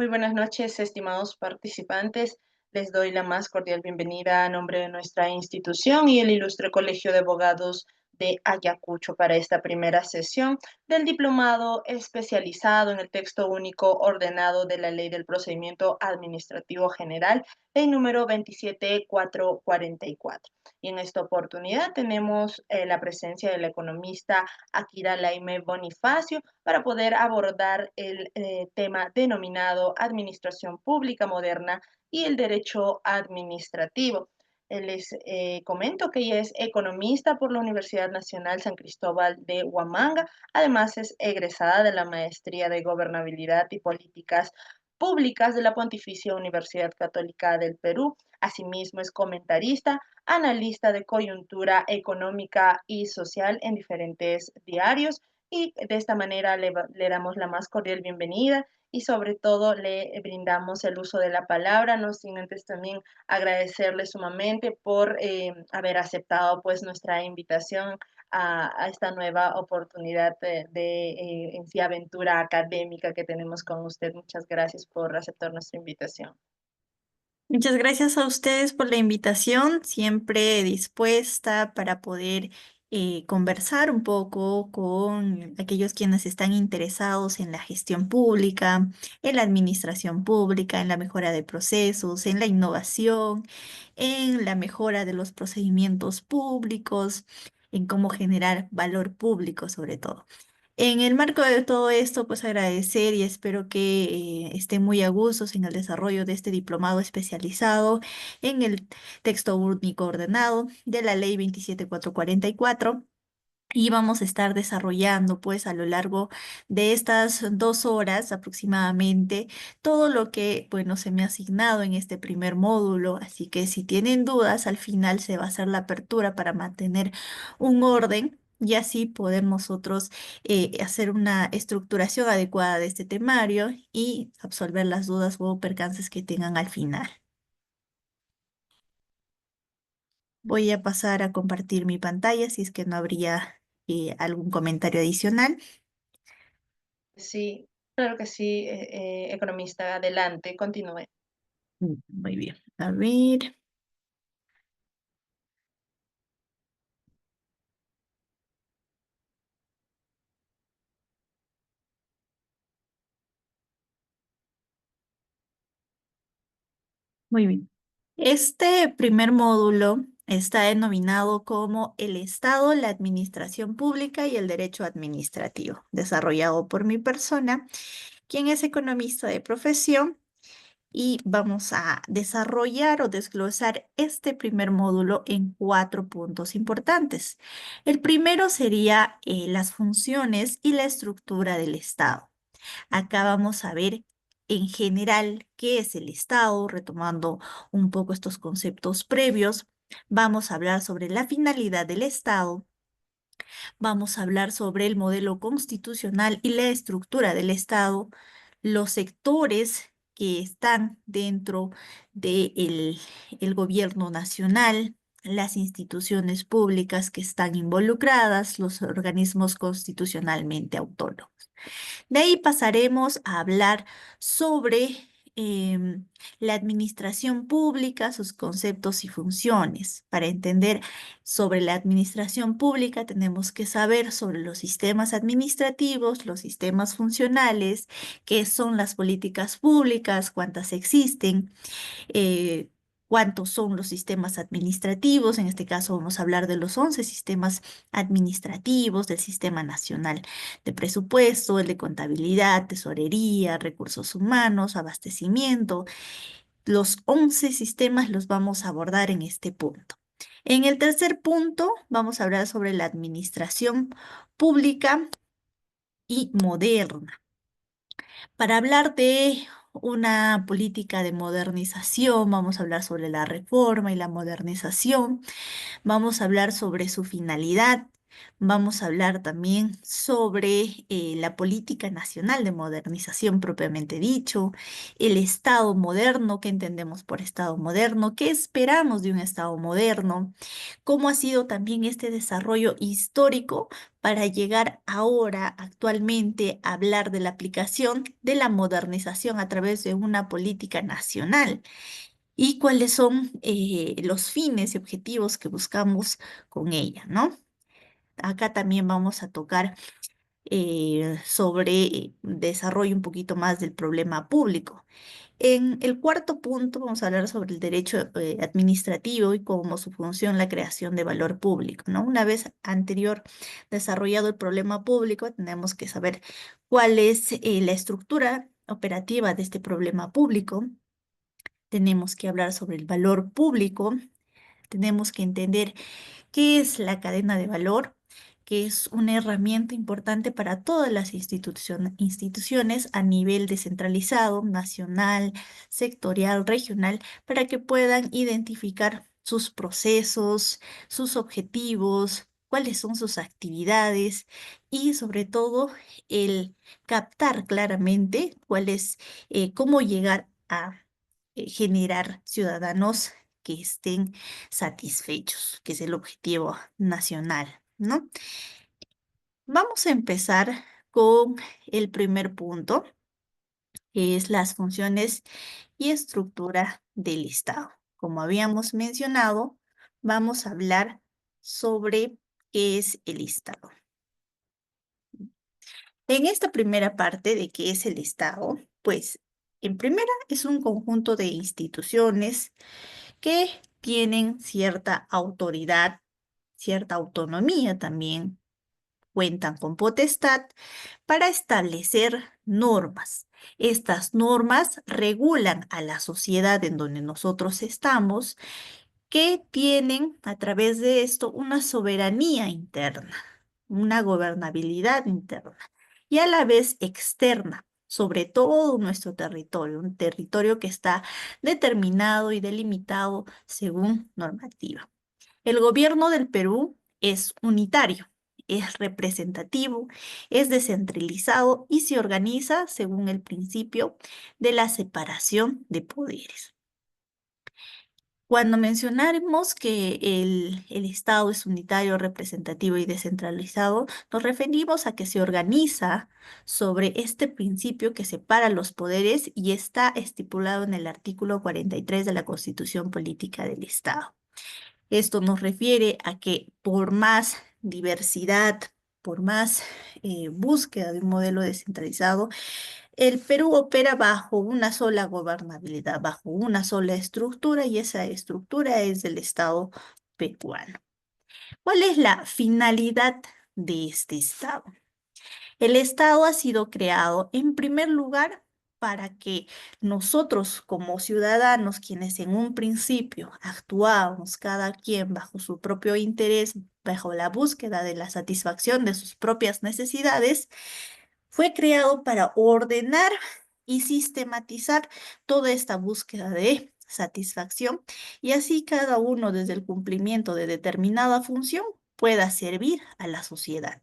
Muy buenas noches, estimados participantes. Les doy la más cordial bienvenida a nombre de nuestra institución y el Ilustre Colegio de Abogados de Ayacucho para esta primera sesión del diplomado especializado en el texto único ordenado de la Ley del Procedimiento Administrativo General, ley número 27444. Y en esta oportunidad tenemos la presencia del economista Akira Laime Bonifacio para poder abordar el tema denominado Administración Pública Moderna y el Derecho Administrativo. Les comento que ella es economista por la Universidad Nacional San Cristóbal de Huamanga. Además, es egresada de la Maestría de Gobernabilidad y Políticas Públicas de la Pontificia Universidad Católica del Perú. Asimismo, es comentarista, analista de coyuntura económica y social en diferentes diarios y de esta manera le damos la más cordial bienvenida y sobre todo le brindamos el uso de la palabra, no sin antes también agradecerle sumamente por haber aceptado pues nuestra invitación a esta nueva oportunidad en sí aventura académica que tenemos con usted. Muchas gracias por aceptar nuestra invitación. Muchas gracias a ustedes por la invitación, siempre dispuesta para poder conversar un poco con aquellos quienes están interesados en la gestión pública, en la administración pública, en la mejora de procesos, en la innovación, en la mejora de los procedimientos públicos, en cómo generar valor público sobre todo. En el marco de todo esto, pues agradecer y espero que estén muy a gustos en el desarrollo de este diplomado especializado en el texto único ordenado de la Ley 27444. Y vamos a estar desarrollando, pues, a lo largo de estas 2 horas aproximadamente, todo lo que, bueno, se me ha asignado en este primer módulo. Así que si tienen dudas, al final se va a hacer la apertura para mantener un orden y así poder nosotros hacer una estructuración adecuada de este temario y absolver las dudas o percances que tengan al final. Voy a pasar a compartir mi pantalla si es que no habría algún comentario adicional. Sí, claro que sí, economista, adelante, continúe. Muy bien. A ver. Muy bien. Este primer módulo está denominado como el Estado, la Administración Pública y el Derecho Administrativo, desarrollado por mi persona, quien es economista de profesión, y vamos a desarrollar o desglosar este primer módulo en 4 puntos importantes. El primero sería las funciones y la estructura del Estado. Acá vamos a ver en general qué es el Estado, retomando un poco estos conceptos previos. Vamos a hablar sobre la finalidad del Estado, vamos a hablar sobre el modelo constitucional y la estructura del Estado, los sectores que están dentro del el gobierno nacional, las instituciones públicas que están involucradas, los organismos constitucionalmente autónomos. De ahí pasaremos a hablar sobre la administración pública, sus conceptos y funciones. Para entender sobre la administración pública tenemos que saber sobre los sistemas administrativos, los sistemas funcionales, qué son las políticas públicas, cuántas existen, eh, cuántos son los sistemas administrativos. En este caso vamos a hablar de los 11 sistemas administrativos, del Sistema Nacional de Presupuesto, el de Contabilidad, Tesorería, Recursos Humanos, Abastecimiento. Los 11 sistemas los vamos a abordar en este punto. En el tercer punto vamos a hablar sobre la administración pública y moderna. Para hablar de una política de modernización, vamos a hablar sobre la reforma y la modernización, vamos a hablar sobre su finalidad, Vamos a hablar también sobre la política nacional de modernización propiamente dicho, el Estado moderno, qué entendemos por Estado moderno, qué esperamos de un Estado moderno, cómo ha sido también este desarrollo histórico para llegar ahora, actualmente, a hablar de la aplicación de la modernización a través de una política nacional y cuáles son los fines y objetivos que buscamos con ella, ¿no? Acá también vamos a tocar sobre desarrollo un poquito más del problema público. En el cuarto punto vamos a hablar sobre el derecho administrativo y como su función la creación de valor público, ¿no? Una vez anterior desarrollado el problema público, tenemos que saber cuál es la estructura operativa de este problema público. Tenemos que hablar sobre el valor público. Tenemos que entender ¿qué es la cadena de valor? Que es una herramienta importante para todas las instituciones a nivel descentralizado, nacional, sectorial, regional, para que puedan identificar sus procesos, sus objetivos, cuáles son sus actividades y sobre todo el captar claramente cuál es, cómo llegar a generar ciudadanos que estén satisfechos, que es el objetivo nacional, ¿no? Vamos a empezar con el primer punto, que es las funciones y estructura del Estado. Como habíamos mencionado, vamos a hablar sobre qué es el Estado. En esta primera parte de qué es el Estado, pues en primera es un conjunto de instituciones que tienen cierta autoridad, cierta autonomía también, cuentan con potestad para establecer normas. Estas normas regulan a la sociedad en donde nosotros estamos, que tienen a través de esto una soberanía interna, una gobernabilidad interna y a la vez externa sobre todo nuestro territorio, un territorio que está determinado y delimitado según normativa. El gobierno del Perú es unitario, es representativo, es descentralizado y se organiza según el principio de la separación de poderes. Cuando mencionamos que el Estado es unitario, representativo y descentralizado, nos referimos a que se organiza sobre este principio que separa los poderes y está estipulado en el artículo 43 de la Constitución Política del Estado. Esto nos refiere a que por más diversidad, por más búsqueda de un modelo descentralizado, el Perú opera bajo una sola gobernabilidad, bajo una sola estructura y esa estructura es del Estado peruano. ¿Cuál es la finalidad de este Estado? El Estado ha sido creado en primer lugar para que nosotros como ciudadanos, quienes en un principio actuábamos cada quien bajo su propio interés, bajo la búsqueda de la satisfacción de sus propias necesidades, fue creado para ordenar y sistematizar toda esta búsqueda de satisfacción y así cada uno desde el cumplimiento de determinada función pueda servir a la sociedad.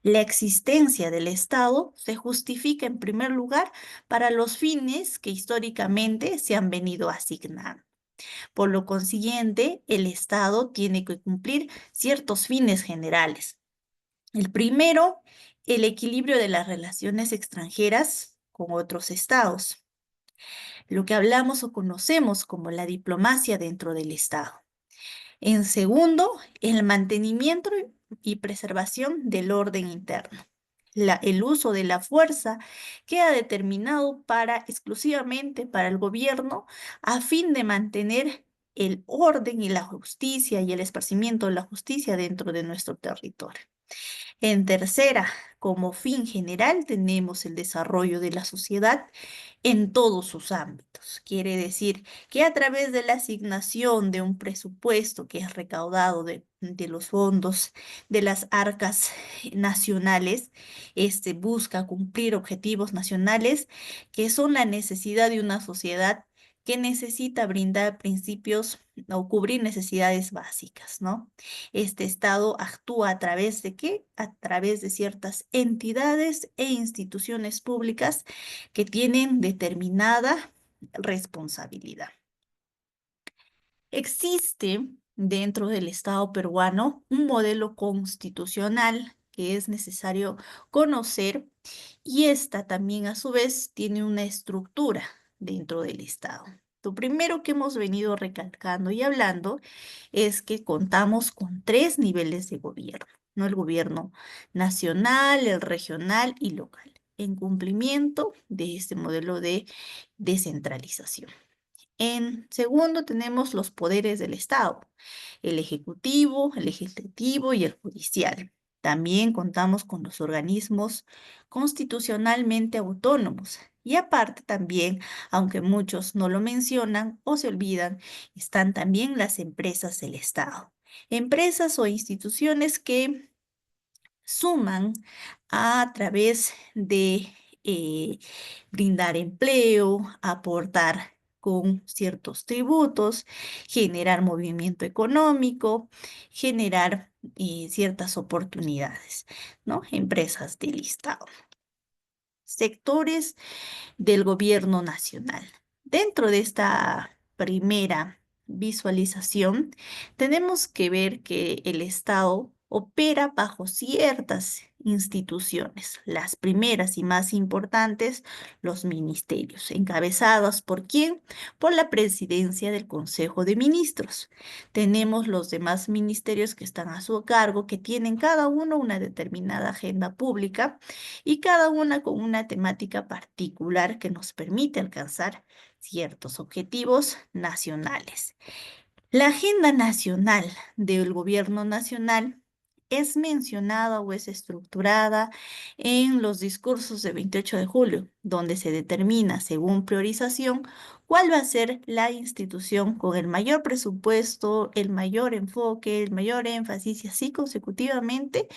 La existencia del Estado se justifica en primer lugar para los fines que históricamente se han venido asignando. Por lo consiguiente, el Estado tiene que cumplir ciertos fines generales. El primero, el equilibrio de las relaciones extranjeras con otros estados, lo que hablamos o conocemos como la diplomacia dentro del Estado. En segundo, el mantenimiento y preservación del orden interno. El uso de la fuerza queda determinado exclusivamente para el gobierno a fin de mantener el orden y la justicia y el esparcimiento de la justicia dentro de nuestro territorio. En tercera, como fin general, tenemos el desarrollo de la sociedad en todos sus ámbitos. Quiere decir que a través de la asignación de un presupuesto que es recaudado de los fondos de las arcas nacionales, este busca cumplir objetivos nacionales que son la necesidad de una sociedad que necesita brindar principios o cubrir necesidades básicas, ¿no? Este Estado actúa a través de ¿qué? A través de ciertas entidades e instituciones públicas que tienen determinada responsabilidad. Existe dentro del Estado peruano un modelo constitucional que es necesario conocer y esta también a su vez tiene una estructura dentro del Estado. Lo primero que hemos venido recalcando y hablando es que contamos con tres niveles de gobierno, ¿no? El gobierno nacional, el regional y local, en cumplimiento de este modelo de descentralización. En segundo, tenemos los poderes del Estado, el ejecutivo, el legislativo y el judicial. También contamos con los organismos constitucionalmente autónomos. Y aparte también, aunque muchos no lo mencionan o se olvidan, están también las empresas del Estado. Empresas o instituciones que suman a través de eh, brindar empleo, aportar con ciertos tributos, generar movimiento económico, generar ciertas oportunidades, ¿no? Empresas del Estado. Sectores del gobierno nacional. Dentro de esta primera visualización, tenemos que ver que el Estado opera bajo ciertas instituciones. Las primeras y más importantes, los ministerios, encabezados ¿por quién? Por la presidencia del Consejo de Ministros. Tenemos los demás ministerios que están a su cargo, que tienen cada uno una determinada agenda pública y cada una con una temática particular que nos permite alcanzar ciertos objetivos nacionales. La agenda nacional del gobierno nacional es mencionada o es estructurada en los discursos de 28 de julio, donde se determina, según priorización, cuál va a ser la institución con el mayor presupuesto, el mayor enfoque, el mayor énfasis y así consecutivamente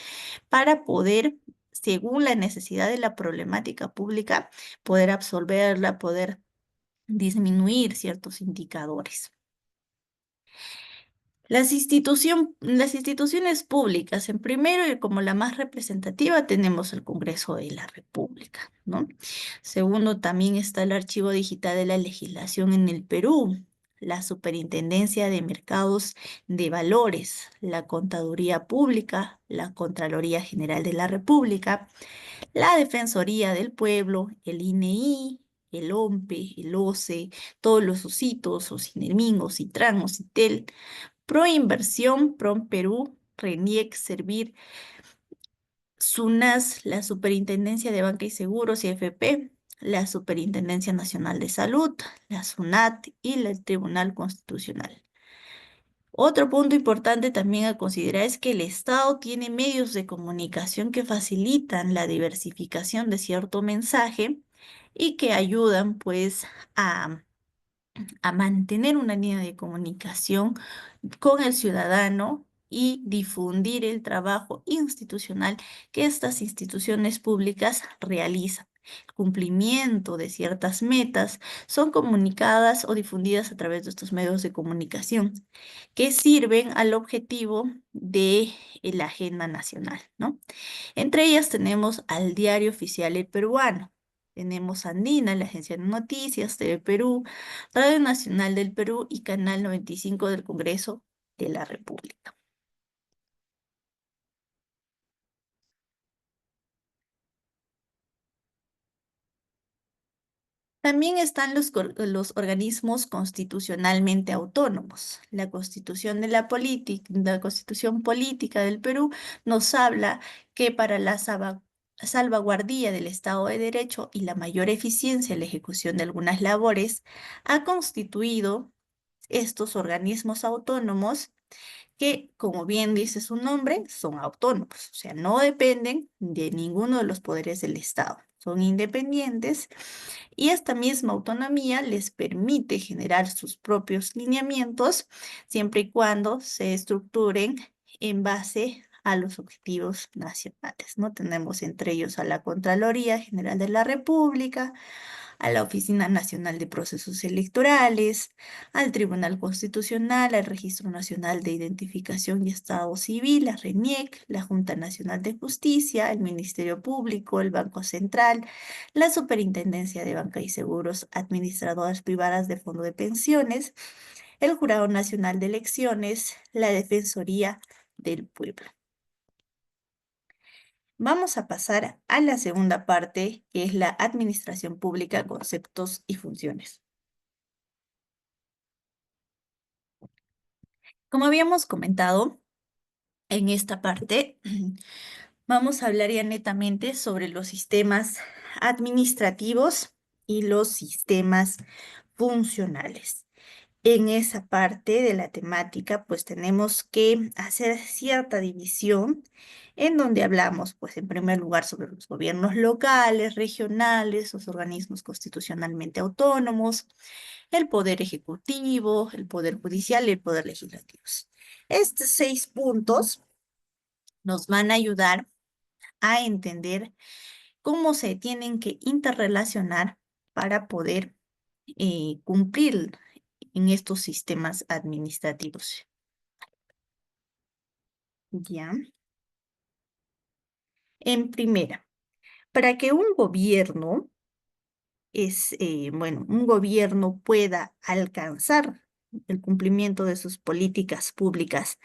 para poder, según la necesidad de la problemática pública, poder absolverla, poder disminuir ciertos indicadores. Las instituciones públicas, en primero y como la más representativa, tenemos el Congreso de la República, ¿no? Segundo, también está el Archivo Digital de la Legislación en el Perú, la Superintendencia de Mercados de Valores, la Contaduría Pública, la Contraloría General de la República, la Defensoría del Pueblo, el INEI, el OMPE, el OCE, todos los ositos, Ocinermin, Ocitran, Ocitel, Proinversión, Perú, RENIEC, Servir, SUNAS, la Superintendencia de Banca y Seguros y FP, la Superintendencia Nacional de Salud, la SUNAT y el Tribunal Constitucional. Otro punto importante también a considerar es que el Estado tiene medios de comunicación que facilitan la diversificación de cierto mensaje y que ayudan pues a mantener una línea de comunicación con el ciudadano y difundir el trabajo institucional que estas instituciones públicas realizan. El cumplimiento de ciertas metas son comunicadas o difundidas a través de estos medios de comunicación que sirven al objetivo de la agenda nacional, ¿no? Entre ellas tenemos al Diario Oficial El Peruano. Tenemos Andina, la agencia de noticias, TV Perú, Radio Nacional del Perú y Canal 95 del Congreso de la República. También están los organismos constitucionalmente autónomos. La Constitución de la Constitución Política del Perú nos habla que para la salvaguardia del Estado de Derecho y la mayor eficiencia en la ejecución de algunas labores, ha constituido estos organismos autónomos que, como bien dice su nombre, son autónomos, o sea, no dependen de ninguno de los poderes del Estado, son independientes y esta misma autonomía les permite generar sus propios lineamientos siempre y cuando se estructuren en base a los objetivos nacionales, ¿no? Tenemos entre ellos a la Contraloría General de la República, a la Oficina Nacional de Procesos Electorales, al Tribunal Constitucional, al Registro Nacional de Identificación y Estado Civil, la RENIEC, la Junta Nacional de Justicia, el Ministerio Público, el Banco Central, la Superintendencia de Banca y Seguros, administradoras privadas de fondo de pensiones, el Jurado Nacional de Elecciones, la Defensoría del Pueblo. Vamos a pasar a la segunda parte, que es la administración pública, conceptos y funciones. Como habíamos comentado, en esta parte vamos a hablar ya netamente sobre los sistemas administrativos y los sistemas funcionales. En esa parte de la temática, pues tenemos que hacer cierta división en donde hablamos, pues en primer lugar, sobre los gobiernos locales, regionales, los organismos constitucionalmente autónomos, el poder ejecutivo, el poder judicial y el poder legislativo. Estos 6 puntos nos van a ayudar a entender cómo se tienen que interrelacionar para poder cumplir en estos sistemas administrativos. ¿Ya? En primera, para que un gobierno un gobierno pueda alcanzar el cumplimiento de sus políticas públicas,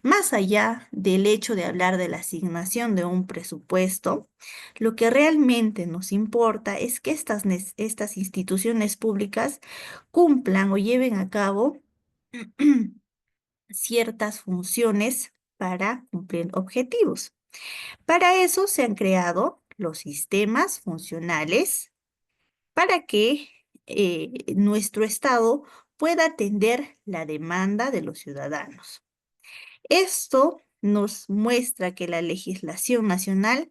más allá del hecho de hablar de la asignación de un presupuesto, lo que realmente nos importa es que estas instituciones públicas cumplan o lleven a cabo ciertas funciones para cumplir objetivos. Para eso se han creado los sistemas funcionales para que nuestro Estado pueda atender la demanda de los ciudadanos. Esto nos muestra que la legislación nacional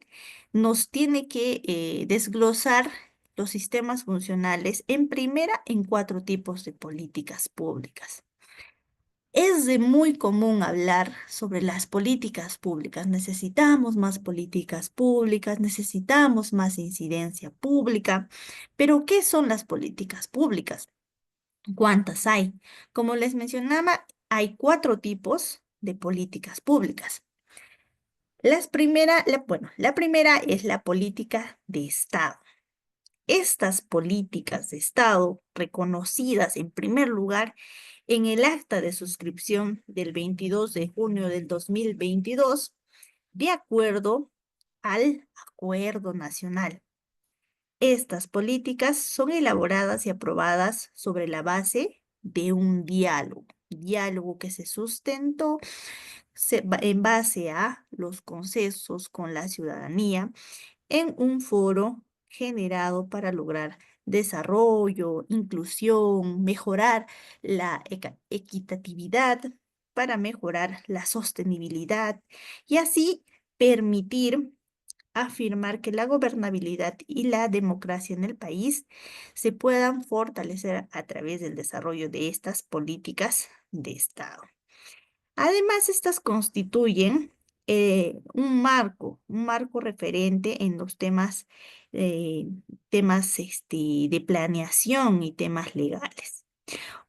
nos tiene que desglosar los sistemas funcionales en 4 tipos de políticas públicas. Es de muy común hablar sobre las políticas públicas. Necesitamos más políticas públicas, necesitamos más incidencia pública. Pero, ¿qué son las políticas públicas? ¿Cuántas hay? Como les mencionaba, hay 4 tipos de políticas públicas. La primera es la política de Estado. Estas políticas de Estado, reconocidas en primer lugar en el acta de suscripción del 22 de junio del 2022, de acuerdo al Acuerdo Nacional. Estas políticas son elaboradas y aprobadas sobre la base de un diálogo que se sustentó en base a los consensos con la ciudadanía en un foro generado para lograr desarrollo, inclusión, mejorar la equitatividad, para mejorar la sostenibilidad y así permitir afirmar que la gobernabilidad y la democracia en el país se puedan fortalecer a través del desarrollo de estas políticas de Estado. Además, estas constituyen un marco referente en los temas de planeación y temas legales.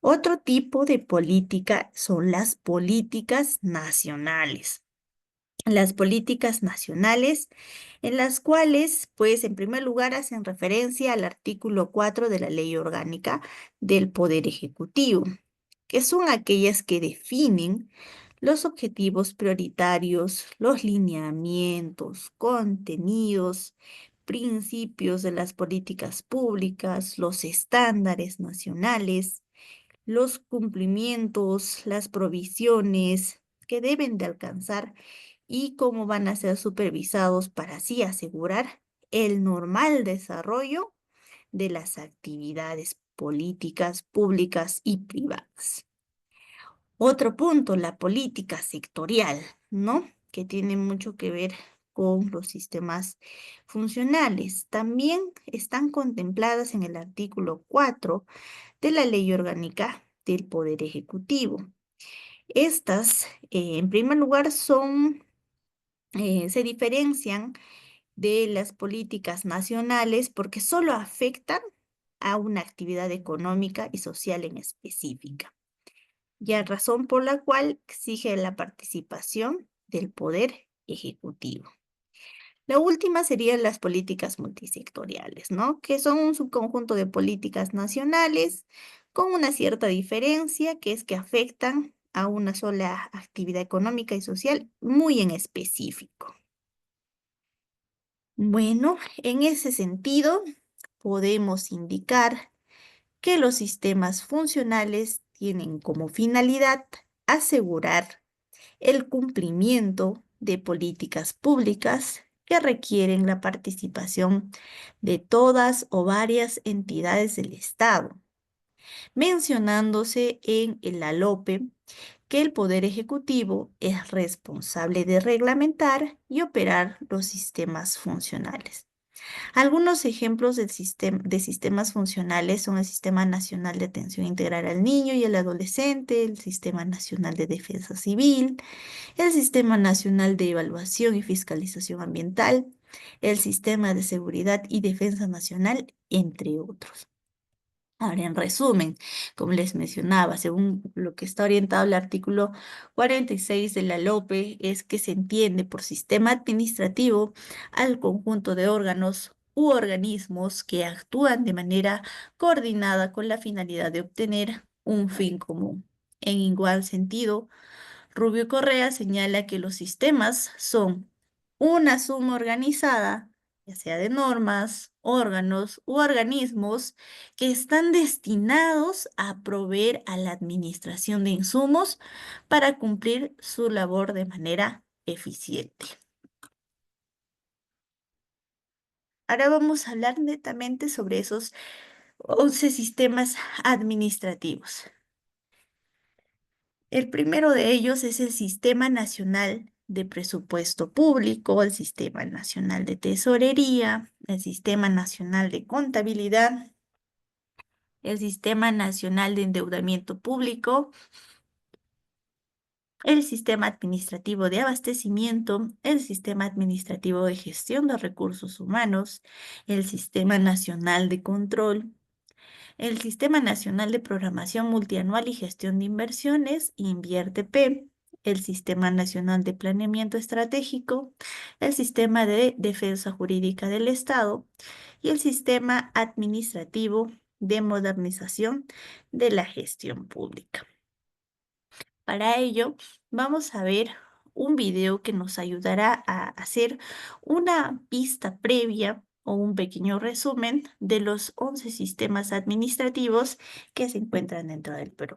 Otro tipo de política son las políticas nacionales. Las políticas nacionales, en las cuales, pues, en primer lugar, hacen referencia al artículo 4 de la Ley Orgánica del Poder Ejecutivo, que son aquellas que definen los objetivos prioritarios, los lineamientos, contenidos, principios de las políticas públicas, los estándares nacionales, los cumplimientos, las provisiones que deben de alcanzar y cómo van a ser supervisados para así asegurar el normal desarrollo de las actividades políticas públicas y privadas. Otro punto, la política sectorial, ¿no? Que tiene mucho que ver con los sistemas funcionales. También están contempladas en el artículo 4 de la Ley Orgánica del Poder Ejecutivo. Estas, en primer lugar, se diferencian de las políticas nacionales porque solo afectan a una actividad económica y social en específica, y razón por la cual exige la participación del Poder Ejecutivo. La última serían las políticas multisectoriales, ¿no? Que son un subconjunto de políticas nacionales con una cierta diferencia, que es que afectan a una sola actividad económica y social muy en específico. Bueno, en ese sentido, podemos indicar que los sistemas funcionales tienen como finalidad asegurar el cumplimiento de políticas públicas que requieren la participación de todas o varias entidades del Estado, mencionándose en la LOPE que el Poder Ejecutivo es responsable de reglamentar y operar los sistemas funcionales. Algunos ejemplos de sistemas funcionales son el Sistema Nacional de Atención Integral al Niño y al Adolescente, el Sistema Nacional de Defensa Civil, el Sistema Nacional de Evaluación y Fiscalización Ambiental, el Sistema de Seguridad y Defensa Nacional, entre otros. Ahora, en resumen, como les mencionaba, según lo que está orientado el artículo 46 de la LOPE, es que se entiende por sistema administrativo al conjunto de órganos u organismos que actúan de manera coordinada con la finalidad de obtener un fin común. En igual sentido, Rubio Correa señala que los sistemas son una suma organizada, ya sea de normas, órganos u organismos que están destinados a proveer a la administración de insumos para cumplir su labor de manera eficiente. Ahora vamos a hablar netamente sobre esos 11 sistemas administrativos. El primero de ellos es el Sistema Nacional de Presupuesto Público, el Sistema Nacional de Tesorería, el Sistema Nacional de Contabilidad, el Sistema Nacional de Endeudamiento Público, el Sistema Administrativo de Abastecimiento, el Sistema Administrativo de Gestión de Recursos Humanos, el Sistema Nacional de Control, el Sistema Nacional de Programación Multianual y Gestión de Inversiones, INVIERTE-P, el Sistema Nacional de Planeamiento Estratégico, el Sistema de Defensa Jurídica del Estado y el Sistema Administrativo de Modernización de la Gestión Pública. Para ello, vamos a ver un video que nos ayudará a hacer una vista previa o un pequeño resumen de los 11 sistemas administrativos que se encuentran dentro del Perú.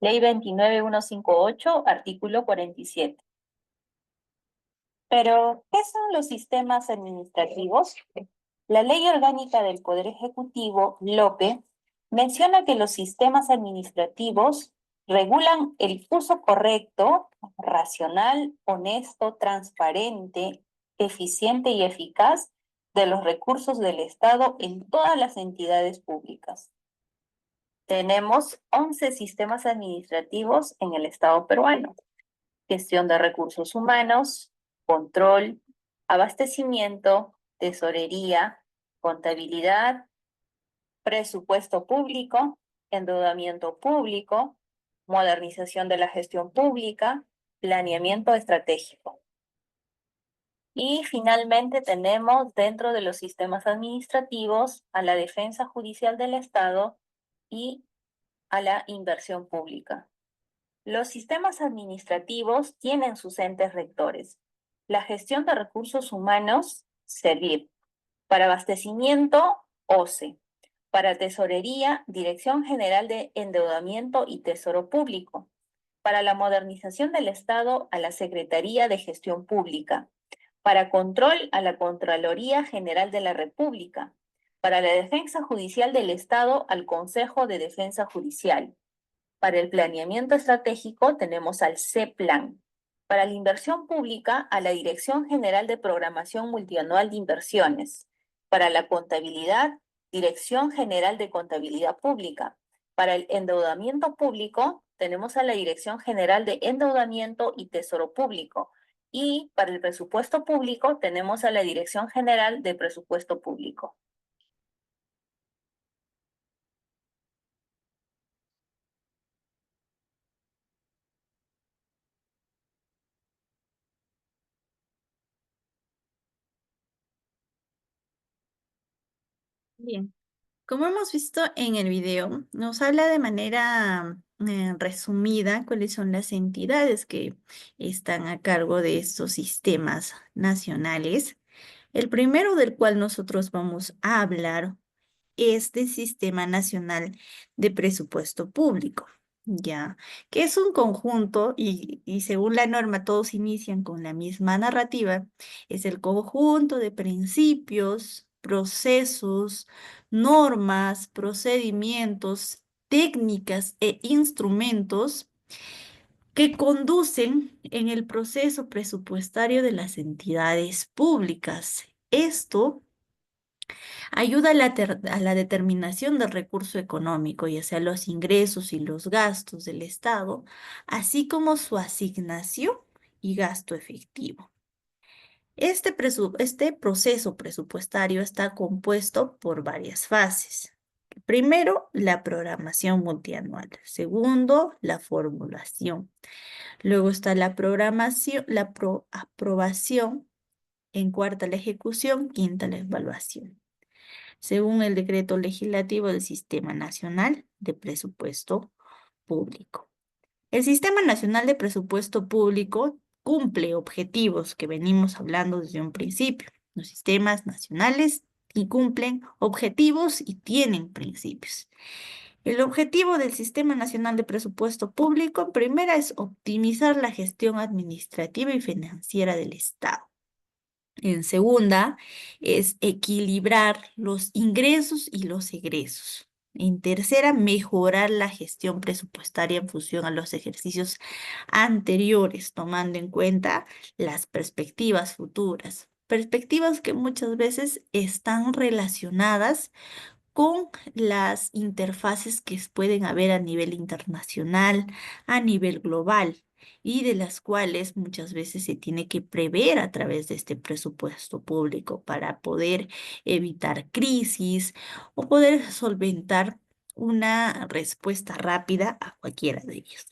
Ley 29158, artículo 47. Pero, ¿qué son los sistemas administrativos? La Ley Orgánica del Poder Ejecutivo, LOPE, menciona que los sistemas administrativos regulan el uso correcto, racional, honesto, transparente, eficiente y eficaz de los recursos del Estado en todas las entidades públicas. Tenemos 11 sistemas administrativos en el Estado peruano: gestión de recursos humanos, control, abastecimiento, tesorería, contabilidad, presupuesto público, endeudamiento público, modernización de la gestión pública, planeamiento estratégico. Y finalmente tenemos dentro de los sistemas administrativos a la defensa judicial del Estado y a la inversión pública. Los sistemas administrativos tienen sus entes rectores. La gestión de recursos humanos, SERVIR. Para abastecimiento, OCE. Para tesorería, Dirección General de Endeudamiento y Tesoro Público. Para la modernización del Estado, a la Secretaría de Gestión Pública. Para control, a la Contraloría General de la República. Para la defensa judicial del Estado, al Consejo de Defensa Judicial. Para el planeamiento estratégico tenemos al CEPLAN. Para la inversión pública, a la Dirección General de Programación Multianual de Inversiones. Para la contabilidad, Dirección General de Contabilidad Pública. Para el endeudamiento público, tenemos a la Dirección General de Endeudamiento y Tesoro Público. Y para el presupuesto público, tenemos a la Dirección General de Presupuesto Público. Bien. Como hemos visto en el video, nos habla de manera resumida cuáles son las entidades que están a cargo de estos sistemas nacionales. El primero del cual nosotros vamos a hablar este Sistema Nacional de Presupuesto Público, ya, que es un conjunto y según la norma todos inician con la misma narrativa, es el conjunto de principios, procesos, normas, procedimientos, técnicas e instrumentos que conducen en el proceso presupuestario de las entidades públicas. Esto ayuda a a la determinación del recurso económico, ya sea los ingresos y los gastos del Estado, así como su asignación y gasto efectivo. Este proceso presupuestario está compuesto por varias fases. Primero, la programación multianual. Segundo, la formulación. Luego está la programación, aprobación. En cuarta, la ejecución. Quinta, la evaluación, según el decreto legislativo del Sistema Nacional de Presupuesto Público. El Sistema Nacional de Presupuesto Público cumple objetivos que venimos hablando desde un principio. Los sistemas nacionales cumplen objetivos y tienen principios. El objetivo del Sistema Nacional de Presupuesto Público, en primera, es optimizar la gestión administrativa y financiera del Estado. En segunda, es equilibrar los ingresos y los egresos. En tercera, mejorar la gestión presupuestaria en función a los ejercicios anteriores, tomando en cuenta las perspectivas futuras. Perspectivas que muchas veces están relacionadas con las interfaces que pueden haber a nivel internacional, a nivel global, y de las cuales muchas veces se tiene que prever a través de este presupuesto público para poder evitar crisis o poder solventar una respuesta rápida a cualquiera de ellos.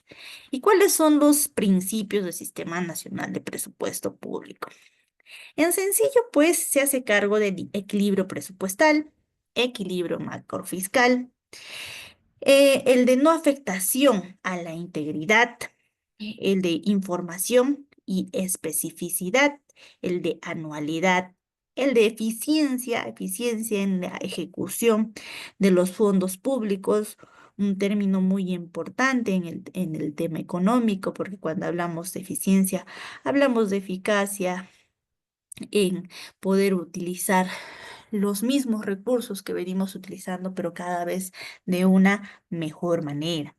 ¿Y cuáles son los principios del Sistema Nacional de Presupuesto Público? En sencillo, pues, se hace cargo del equilibrio presupuestal, equilibrio macrofiscal, el de no afectación a la integridad, el de información y especificidad, el de anualidad, el de eficiencia en la ejecución de los fondos públicos, un término muy importante en el tema económico, porque cuando hablamos de eficiencia, hablamos de eficacia en poder utilizar los mismos recursos que venimos utilizando, pero cada vez de una mejor manera.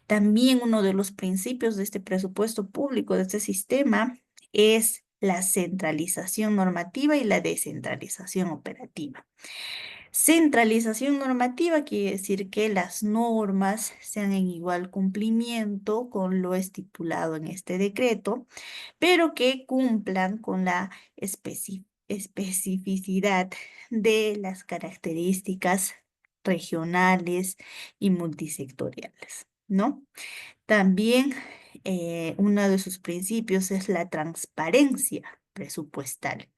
También uno de los principios de este presupuesto público, de este sistema, es la centralización normativa y la descentralización operativa. Centralización normativa quiere decir que las normas sean en igual cumplimiento con lo estipulado en este decreto, pero que cumplan con la especificidad de las características regionales y multisectoriales, ¿no? También uno de sus principios es la transparencia presupuestal.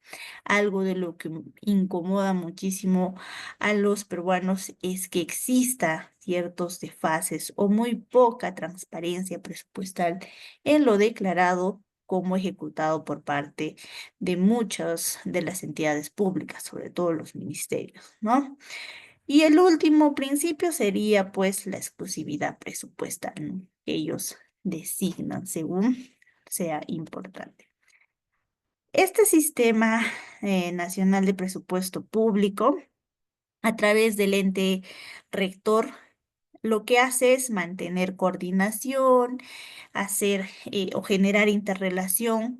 Algo de lo que incomoda muchísimo a los peruanos es que exista ciertos desfases o muy poca transparencia presupuestal en lo declarado como ejecutado por parte de muchas de las entidades públicas, sobre todo los ministerios, ¿no? Y el último principio sería pues la exclusividad presupuestal, ¿no? Que ellos designan según sea importante. Este sistema nacional de presupuesto público a través del ente rector, lo que hace es mantener coordinación, hacer o generar interrelación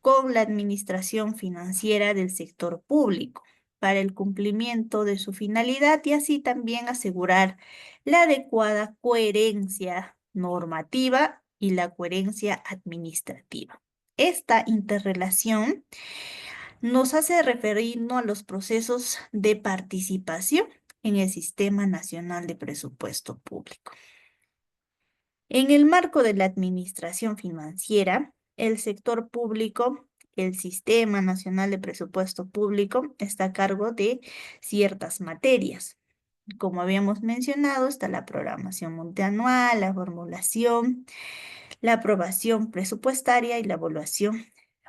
con la administración financiera del sector público para el cumplimiento de su finalidad y así también asegurar la adecuada coherencia normativa y la coherencia administrativa. Esta interrelación nos hace referirnos a los procesos de participación en el Sistema Nacional de Presupuesto Público. En el marco de la administración financiera, el sector público, el Sistema Nacional de Presupuesto Público, está a cargo de ciertas materias. Como habíamos mencionado, está la programación multianual, la formulación, la aprobación presupuestaria y la evaluación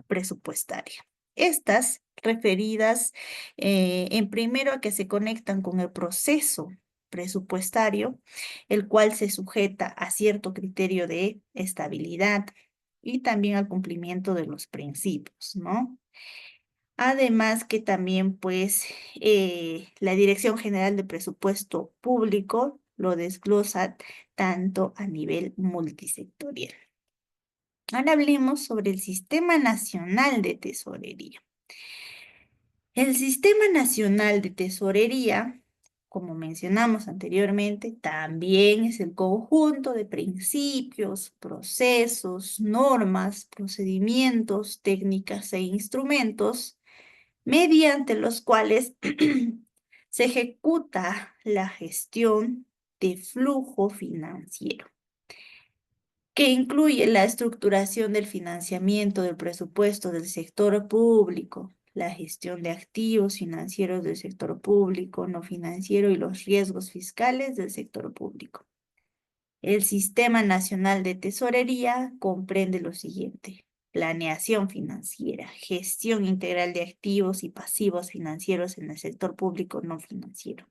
presupuestaria. Estas referidas en primero a que se conectan con el proceso presupuestario, el cual se sujeta a cierto criterio de estabilidad y también al cumplimiento de los principios, ¿no? Además que también, pues, la Dirección General de Presupuesto Público lo desglosa tanto a nivel multisectorial. Ahora hablemos sobre el Sistema Nacional de Tesorería. El Sistema Nacional de Tesorería, como mencionamos anteriormente, también es el conjunto de principios, procesos, normas, procedimientos, técnicas e instrumentos mediante los cuales se ejecuta la gestión de flujo financiero, que incluye la estructuración del financiamiento del presupuesto del sector público, la gestión de activos financieros del sector público, no financiero y los riesgos fiscales del sector público. El Sistema Nacional de Tesorería comprende lo siguiente: planeación financiera, gestión integral de activos y pasivos financieros en el sector público no financiero,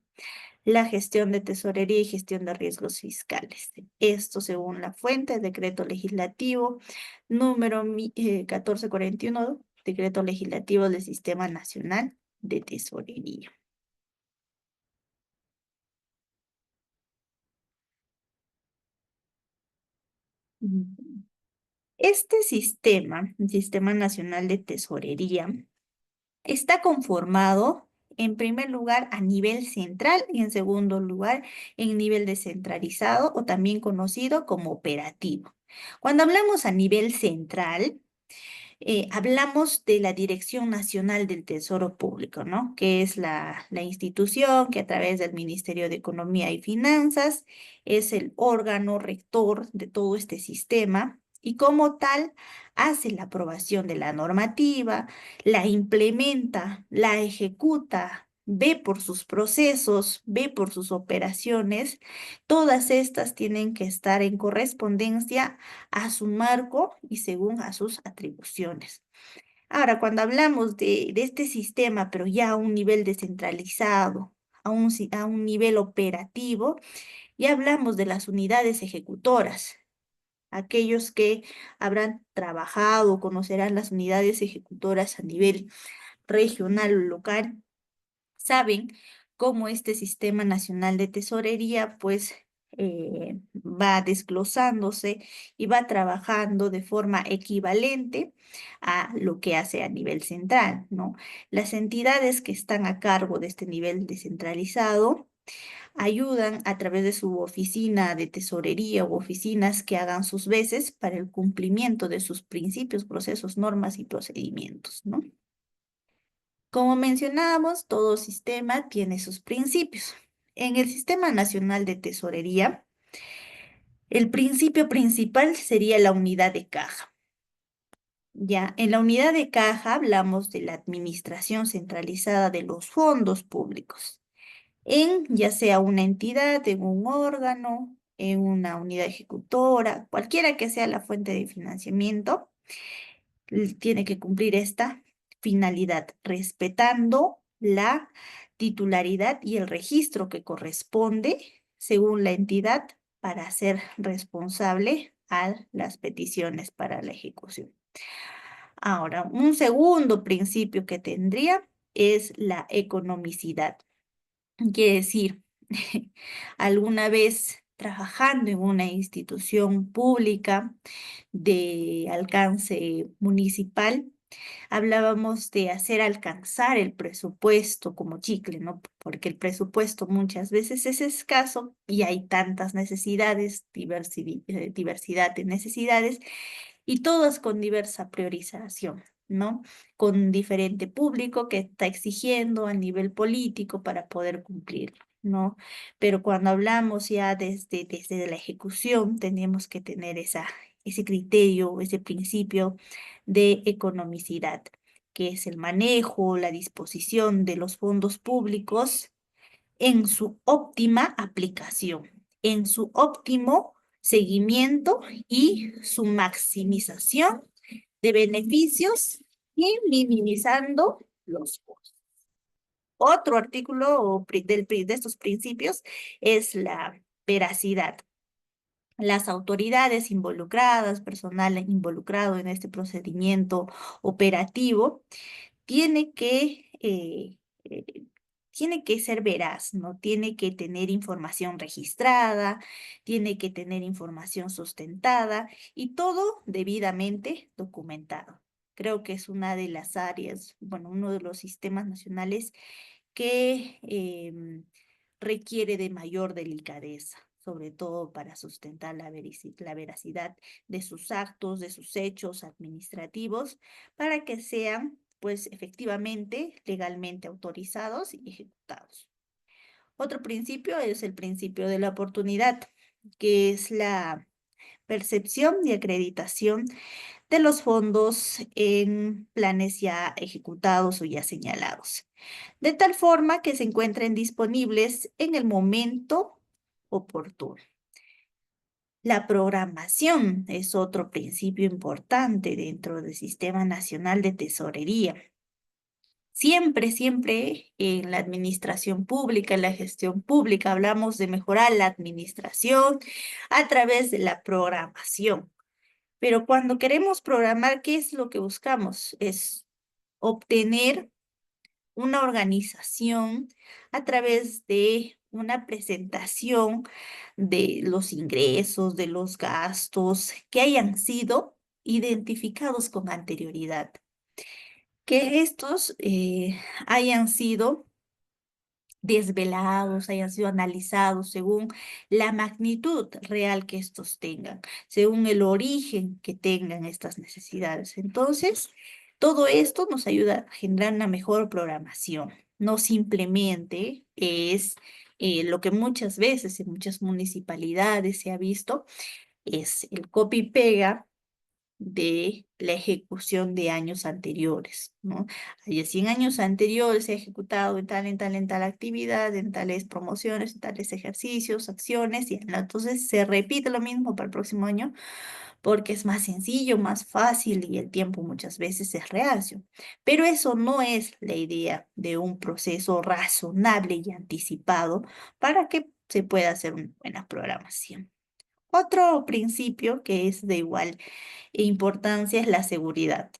la gestión de tesorería y gestión de riesgos fiscales. Esto según la fuente, decreto legislativo número 1441, decreto legislativo del Sistema Nacional de Tesorería. Este sistema, el Sistema Nacional de Tesorería, está conformado en primer lugar a nivel central y en segundo lugar en nivel descentralizado o también conocido como operativo. Cuando hablamos a nivel central, hablamos de la Dirección Nacional del Tesoro Público, ¿no? Que es la institución que a través del Ministerio de Economía y Finanzas es el órgano rector de todo este sistema y como tal hace la aprobación de la normativa, la implementa, la ejecuta, ve por sus procesos, ve por sus operaciones. Todas estas tienen que estar en correspondencia a su marco y según a sus atribuciones. Ahora, cuando hablamos de este sistema, pero ya a un nivel descentralizado, a un nivel operativo, ya hablamos de las unidades ejecutoras. Aquellos que habrán trabajado, conocerán las unidades ejecutoras a nivel regional o local, saben cómo este Sistema Nacional de Tesorería, pues, va desglosándose y va trabajando de forma equivalente a lo que hace a nivel central, ¿no? Las entidades que están a cargo de este nivel descentralizado ayudan a través de su oficina de tesorería u oficinas que hagan sus veces para el cumplimiento de sus principios, procesos, normas y procedimientos, ¿no? Como mencionábamos, todo sistema tiene sus principios. En el Sistema Nacional de Tesorería, el principio principal sería la unidad de caja. Ya, en la unidad de caja hablamos de la administración centralizada de los fondos públicos, en ya sea una entidad, en un órgano, en una unidad ejecutora, cualquiera que sea la fuente de financiamiento, tiene que cumplir esta finalidad, respetando la titularidad y el registro que corresponde según la entidad para ser responsable a las peticiones para la ejecución. Ahora, un segundo principio que tendría es la economicidad. Quiere decir, alguna vez trabajando en una institución pública de alcance municipal, hablábamos de hacer alcanzar el presupuesto como chicle, ¿no? Porque el presupuesto muchas veces es escaso y hay tantas necesidades, diversidad de necesidades, y todas con diversa priorización, ¿no? Con diferente público que está exigiendo a nivel político para poder cumplir, ¿no? Pero cuando hablamos ya desde la ejecución, tenemos que tener ese criterio, ese principio de economicidad, que es el manejo, la disposición de los fondos públicos en su óptima aplicación, en su óptimo seguimiento y su maximización de beneficios y minimizando los costos. Otro artículo de estos principios es la veracidad. Las autoridades involucradas, personal involucrado en este procedimiento operativo, tiene que, eh, eh, tiene que ser veraz, ¿no? Tiene que tener información registrada, tiene que tener información sustentada y todo debidamente documentado. Creo que es una de las áreas, bueno, uno de los sistemas nacionales que requiere de mayor delicadeza, sobre todo para sustentar la veracidad de sus actos, de sus hechos administrativos, para que sean, pues, efectivamente, legalmente autorizados y ejecutados. Otro principio es el principio de la oportunidad, que es la percepción y acreditación de los fondos en planes ya ejecutados o ya señalados, de tal forma que se encuentren disponibles en el momento oportuno. La programación es otro principio importante dentro del Sistema Nacional de Tesorería. Siempre en la administración pública, en la gestión pública, hablamos de mejorar la administración a través de la programación. Pero cuando queremos programar, ¿qué es lo que buscamos? Es obtener una organización a través de una presentación de los ingresos, de los gastos que hayan sido identificados con anterioridad. Que estos hayan sido desvelados, hayan sido analizados según la magnitud real que estos tengan, según el origen que tengan estas necesidades. Entonces, todo esto nos ayuda a generar una mejor programación. No simplemente es lo que muchas veces en muchas municipalidades se ha visto, es el copy-pega de la ejecución de años anteriores, ¿no? Y así en años anteriores se ha ejecutado en tal actividad, en tales promociones, en tales ejercicios, acciones, y entonces se repite lo mismo para el próximo año porque es más sencillo, más fácil y el tiempo muchas veces es reacio. Pero eso no es la idea de un proceso razonable y anticipado para que se pueda hacer una buena programación. Otro principio que es de igual importancia es la seguridad.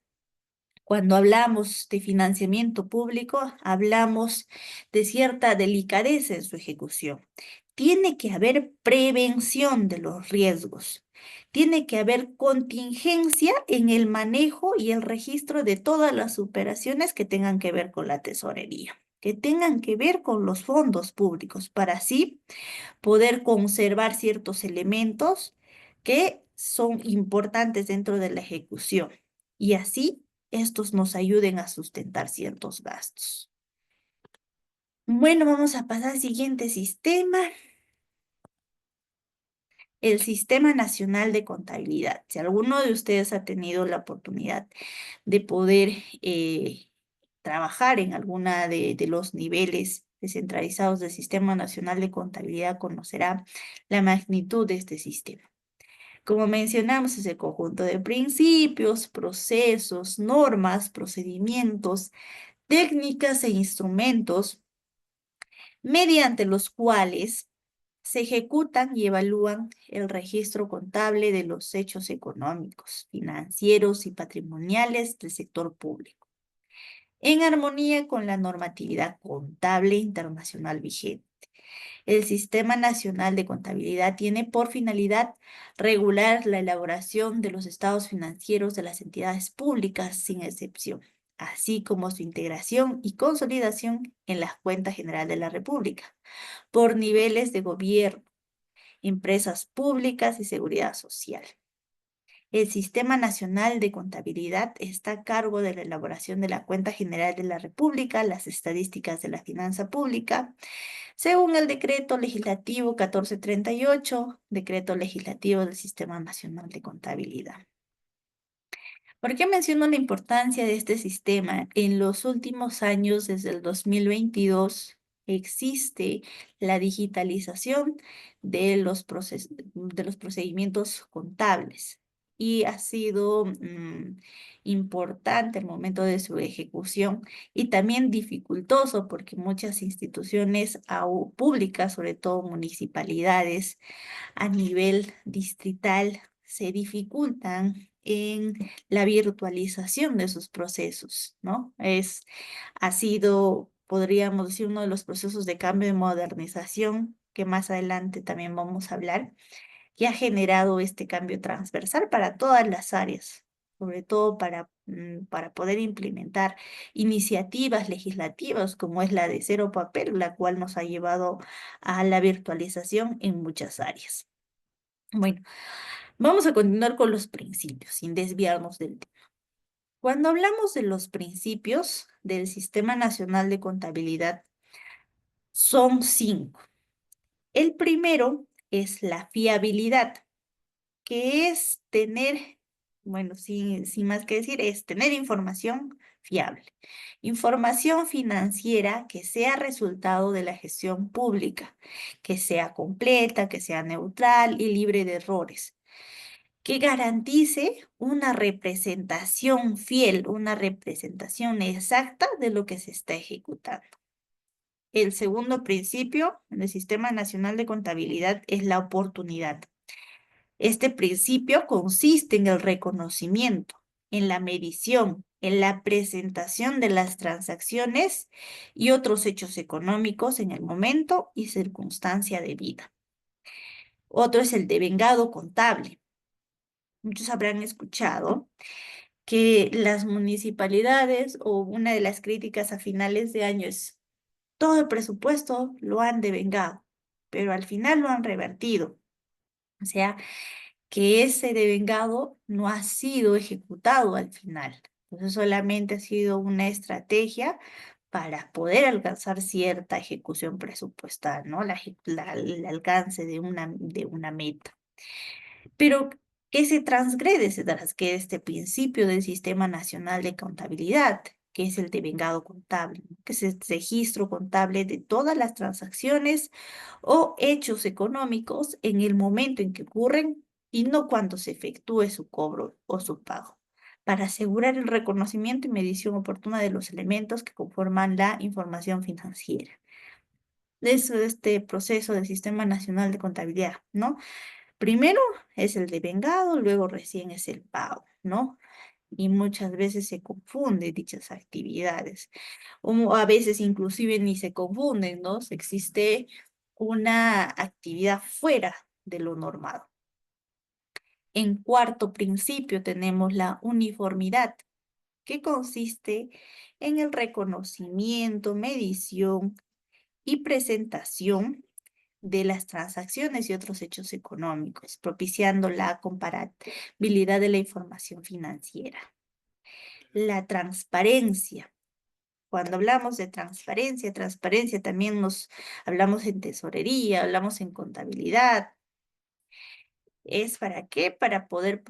Cuando hablamos de financiamiento público, hablamos de cierta delicadeza en su ejecución. Tiene que haber prevención de los riesgos. Tiene que haber contingencia en el manejo y el registro de todas las operaciones que tengan que ver con la tesorería, que tengan que ver con los fondos públicos, para así poder conservar ciertos elementos que son importantes dentro de la ejecución y así estos nos ayuden a sustentar ciertos gastos. Bueno, vamos a pasar al siguiente sistema, el Sistema Nacional de Contabilidad. Si alguno de ustedes ha tenido la oportunidad de poder trabajar en alguna de los niveles descentralizados del Sistema Nacional de Contabilidad, conocerá la magnitud de este sistema. Como mencionamos, es el conjunto de principios, procesos, normas, procedimientos, técnicas e instrumentos mediante los cuales se ejecutan y evalúan el registro contable de los hechos económicos, financieros y patrimoniales del sector público. en armonía con la normatividad contable internacional vigente. El Sistema Nacional de Contabilidad tiene por finalidad regular la elaboración de los estados financieros de las entidades públicas sin excepción, así como su integración y consolidación en la cuenta general de la República, por niveles de gobierno, empresas públicas y seguridad social. El Sistema Nacional de Contabilidad está a cargo de la elaboración de la Cuenta General de la República, las estadísticas de la finanza pública, según el Decreto Legislativo 1438, Decreto Legislativo del Sistema Nacional de Contabilidad. ¿Por qué menciono la importancia de este sistema? En los últimos años, desde el 2022, existe la digitalización de los procedimientos contables y ha sido importante el momento de su ejecución y también dificultoso porque muchas instituciones públicas, sobre todo municipalidades, a nivel distrital se dificultan en la virtualización de sus procesos, ¿no? Ha sido, podríamos decir, uno de los procesos de cambio y modernización que más adelante también vamos a hablar, que ha generado este cambio transversal para todas las áreas, sobre todo para poder implementar iniciativas legislativas como es la de Cero Papel, la cual nos ha llevado a la virtualización en muchas áreas. Bueno, vamos a continuar con los principios, sin desviarnos del tema. Cuando hablamos de los principios del Sistema Nacional de Contabilidad, son 5. El primero es la fiabilidad, que es tener, bueno, sin más que decir, es tener información fiable. Información financiera que sea resultado de la gestión pública, que sea completa, que sea neutral y libre de errores, que garantice una representación fiel, una representación exacta de lo que se está ejecutando. El segundo principio en el Sistema Nacional de Contabilidad es la oportunidad. Este principio consiste en el reconocimiento, en la medición, en la presentación de las transacciones y otros hechos económicos en el momento y circunstancia de vida. Otro es el devengado contable. Muchos habrán escuchado que las municipalidades o una de las críticas a finales de año es todo el presupuesto lo han devengado, pero al final lo han revertido. O sea, que ese devengado no ha sido ejecutado al final. Entonces solamente ha sido una estrategia para poder alcanzar cierta ejecución presupuestal, ¿no? El alcance de una meta. Pero, ¿qué se transgrede? Se transgrede este principio del Sistema Nacional de Contabilidad, que es el devengado contable, ¿no? Que es el registro contable de todas las transacciones o hechos económicos en el momento en que ocurren y no cuando se efectúe su cobro o su pago, para asegurar el reconocimiento y medición oportuna de los elementos que conforman la información financiera. Eso es este proceso del Sistema Nacional de Contabilidad, ¿no? Primero es el devengado, luego recién es el pago, ¿no? Y muchas veces se confunden dichas actividades, o a veces inclusive ni se confunden, ¿no? Existe una actividad fuera de lo normado. En cuarto principio tenemos la uniformidad, que consiste en el reconocimiento, medición y presentación de las transacciones y otros hechos económicos, propiciando la comparabilidad de la información financiera. La transparencia. Cuando hablamos de transparencia también hablamos en tesorería, hablamos en contabilidad. ¿Es para qué? Para poder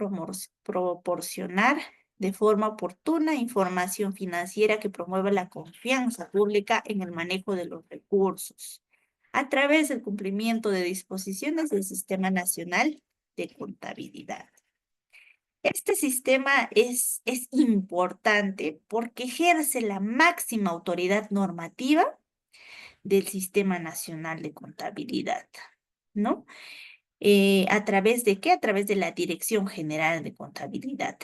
proporcionar de forma oportuna información financiera que promueva la confianza pública en el manejo de los recursos, a través del cumplimiento de disposiciones del Sistema Nacional de Contabilidad. Este sistema es importante porque ejerce la máxima autoridad normativa del Sistema Nacional de Contabilidad, ¿no? ¿A través de qué? A través de la Dirección General de Contabilidad.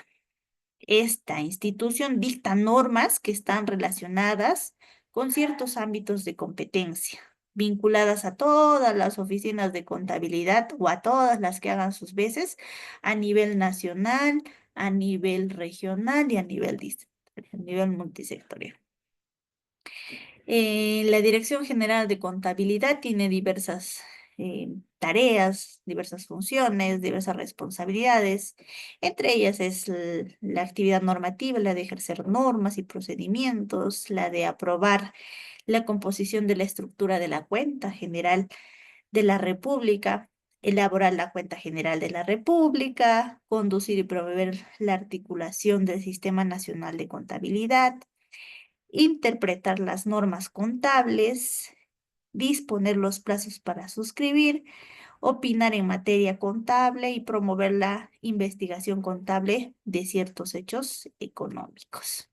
Esta institución dicta normas que están relacionadas con ciertos ámbitos de competencia, vinculadas a todas las oficinas de contabilidad o a todas las que hagan sus veces a nivel nacional, a nivel regional y a a nivel multisectorial. La Dirección General de Contabilidad tiene diversas tareas, diversas funciones, diversas responsabilidades. Entre ellas es la actividad normativa, la de ejercer normas y procedimientos, la de aprobar la composición de la estructura de la cuenta general de la República, elaborar la cuenta general de la República, conducir y promover la articulación del Sistema Nacional de Contabilidad, interpretar las normas contables, disponer los plazos para suscribir, opinar en materia contable y promover la investigación contable de ciertos hechos económicos.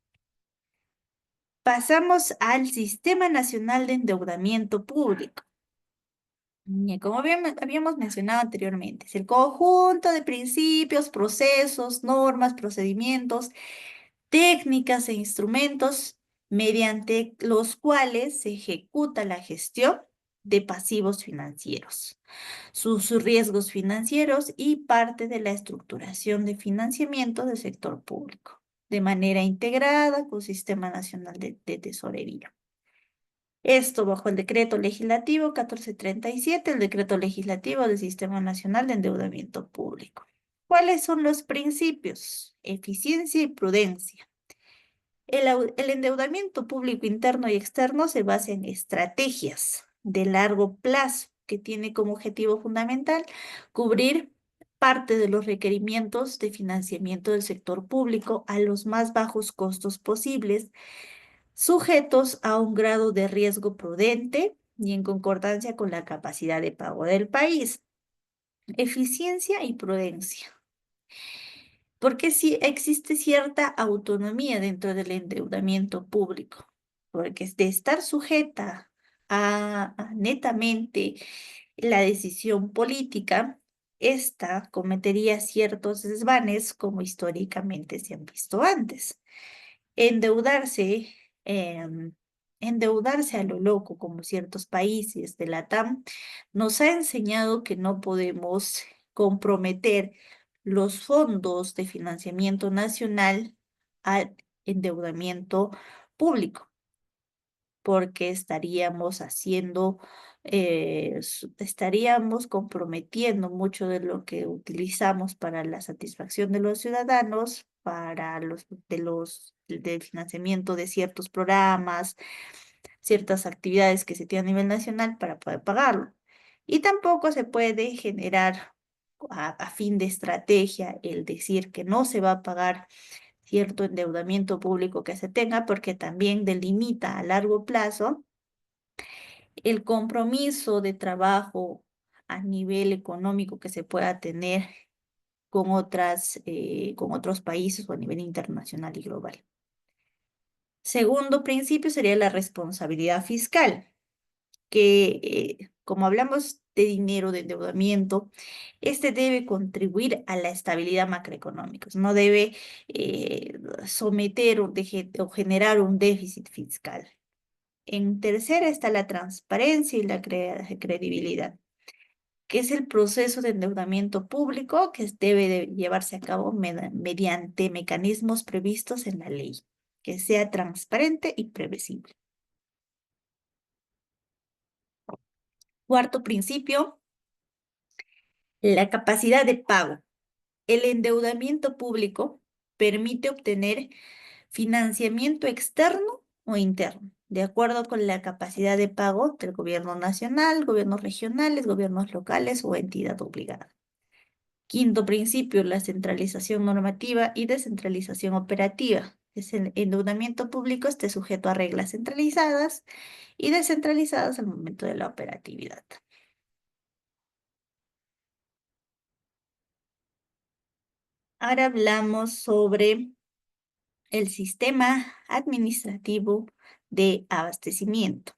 Pasamos al Sistema Nacional de Endeudamiento Público. Como habíamos mencionado anteriormente, es el conjunto de principios, procesos, normas, procedimientos, técnicas e instrumentos mediante los cuales se ejecuta la gestión de pasivos financieros, sus riesgos financieros y parte de la estructuración de financiamiento del sector público, de manera integrada con Sistema Nacional de Tesorería. Esto bajo el Decreto Legislativo 1437, el Decreto Legislativo del Sistema Nacional de Endeudamiento Público. ¿Cuáles son los principios? Eficiencia y prudencia. El endeudamiento público interno y externo se basa en estrategias de largo plazo que tiene como objetivo fundamental cubrir parte de los requerimientos de financiamiento del sector público a los más bajos costos posibles, sujetos a un grado de riesgo prudente y en concordancia con la capacidad de pago del país. Eficiencia y prudencia. Porque sí existe cierta autonomía dentro del endeudamiento público, porque es de estar sujeta a netamente la decisión política, esta cometería ciertos desvanes como históricamente se han visto antes. Endeudarse, endeudarse a lo loco, como ciertos países de la TAM, nos ha enseñado que no podemos comprometer los fondos de financiamiento nacional al endeudamiento público, porque estaríamos estaríamos comprometiendo mucho de lo que utilizamos para la satisfacción de los ciudadanos, para del financiamiento de ciertos programas, ciertas actividades que se tienen a nivel nacional para poder pagarlo. Y tampoco se puede generar a fin de estrategia el decir que no se va a pagar cierto endeudamiento público que se tenga, porque también delimita a largo plazo el compromiso de trabajo a nivel económico que se pueda tener con otros países o a nivel internacional y global. Segundo principio sería la responsabilidad fiscal, que como hablamos de dinero, de endeudamiento, este debe contribuir a la estabilidad macroeconómica, no debe someter o generar un déficit fiscal. En tercera está la transparencia y la credibilidad, que es el proceso de endeudamiento público que debe de llevarse a cabo mediante mecanismos previstos en la ley, que sea transparente y previsible. Cuarto principio, la capacidad de pago. El endeudamiento público permite obtener financiamiento externo o interno, de acuerdo con la capacidad de pago del gobierno nacional, gobiernos regionales, gobiernos locales o entidad obligada. Quinto principio, la centralización normativa y descentralización operativa. El endeudamiento público esté sujeto a reglas centralizadas y descentralizadas al momento de la operatividad. Ahora hablamos sobre el sistema administrativo de abastecimiento.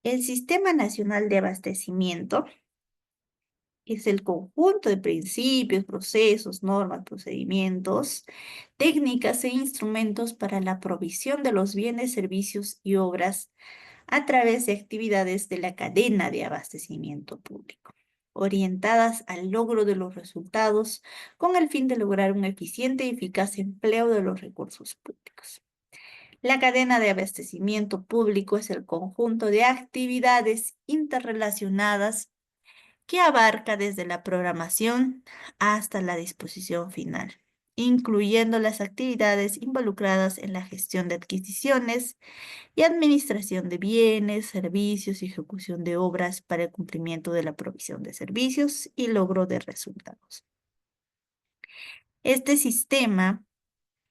El Sistema Nacional de Abastecimiento es el conjunto de principios, procesos, normas, procedimientos, técnicas e instrumentos para la provisión de los bienes, servicios y obras a través de actividades de la cadena de abastecimiento público, orientadas al logro de los resultados con el fin de lograr un eficiente y eficaz empleo de los recursos públicos. La cadena de abastecimiento público es el conjunto de actividades interrelacionadas que abarca desde la programación hasta la disposición final, incluyendo las actividades involucradas en la gestión de adquisiciones y administración de bienes, servicios y ejecución de obras para el cumplimiento de la provisión de servicios y logro de resultados. Este sistema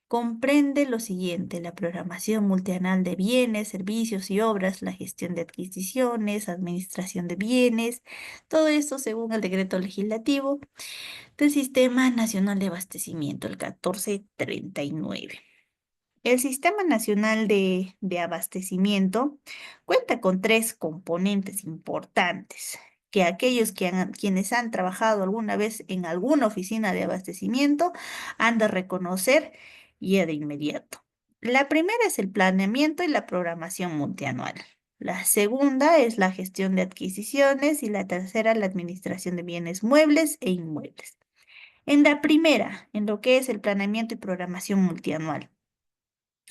comprende lo siguiente: la programación multianual de bienes, servicios y obras, la gestión de adquisiciones, administración de bienes, todo esto según el decreto legislativo del Sistema Nacional de Abastecimiento, el 1439. El Sistema Nacional de Abastecimiento cuenta con tres componentes importantes que aquellos quienes han trabajado alguna vez en alguna oficina de abastecimiento han de reconocer ya de inmediato. La primera es el planeamiento y la programación multianual. La segunda es la gestión de adquisiciones y la tercera la administración de bienes muebles e inmuebles. En la primera, en lo que es el planeamiento y programación multianual,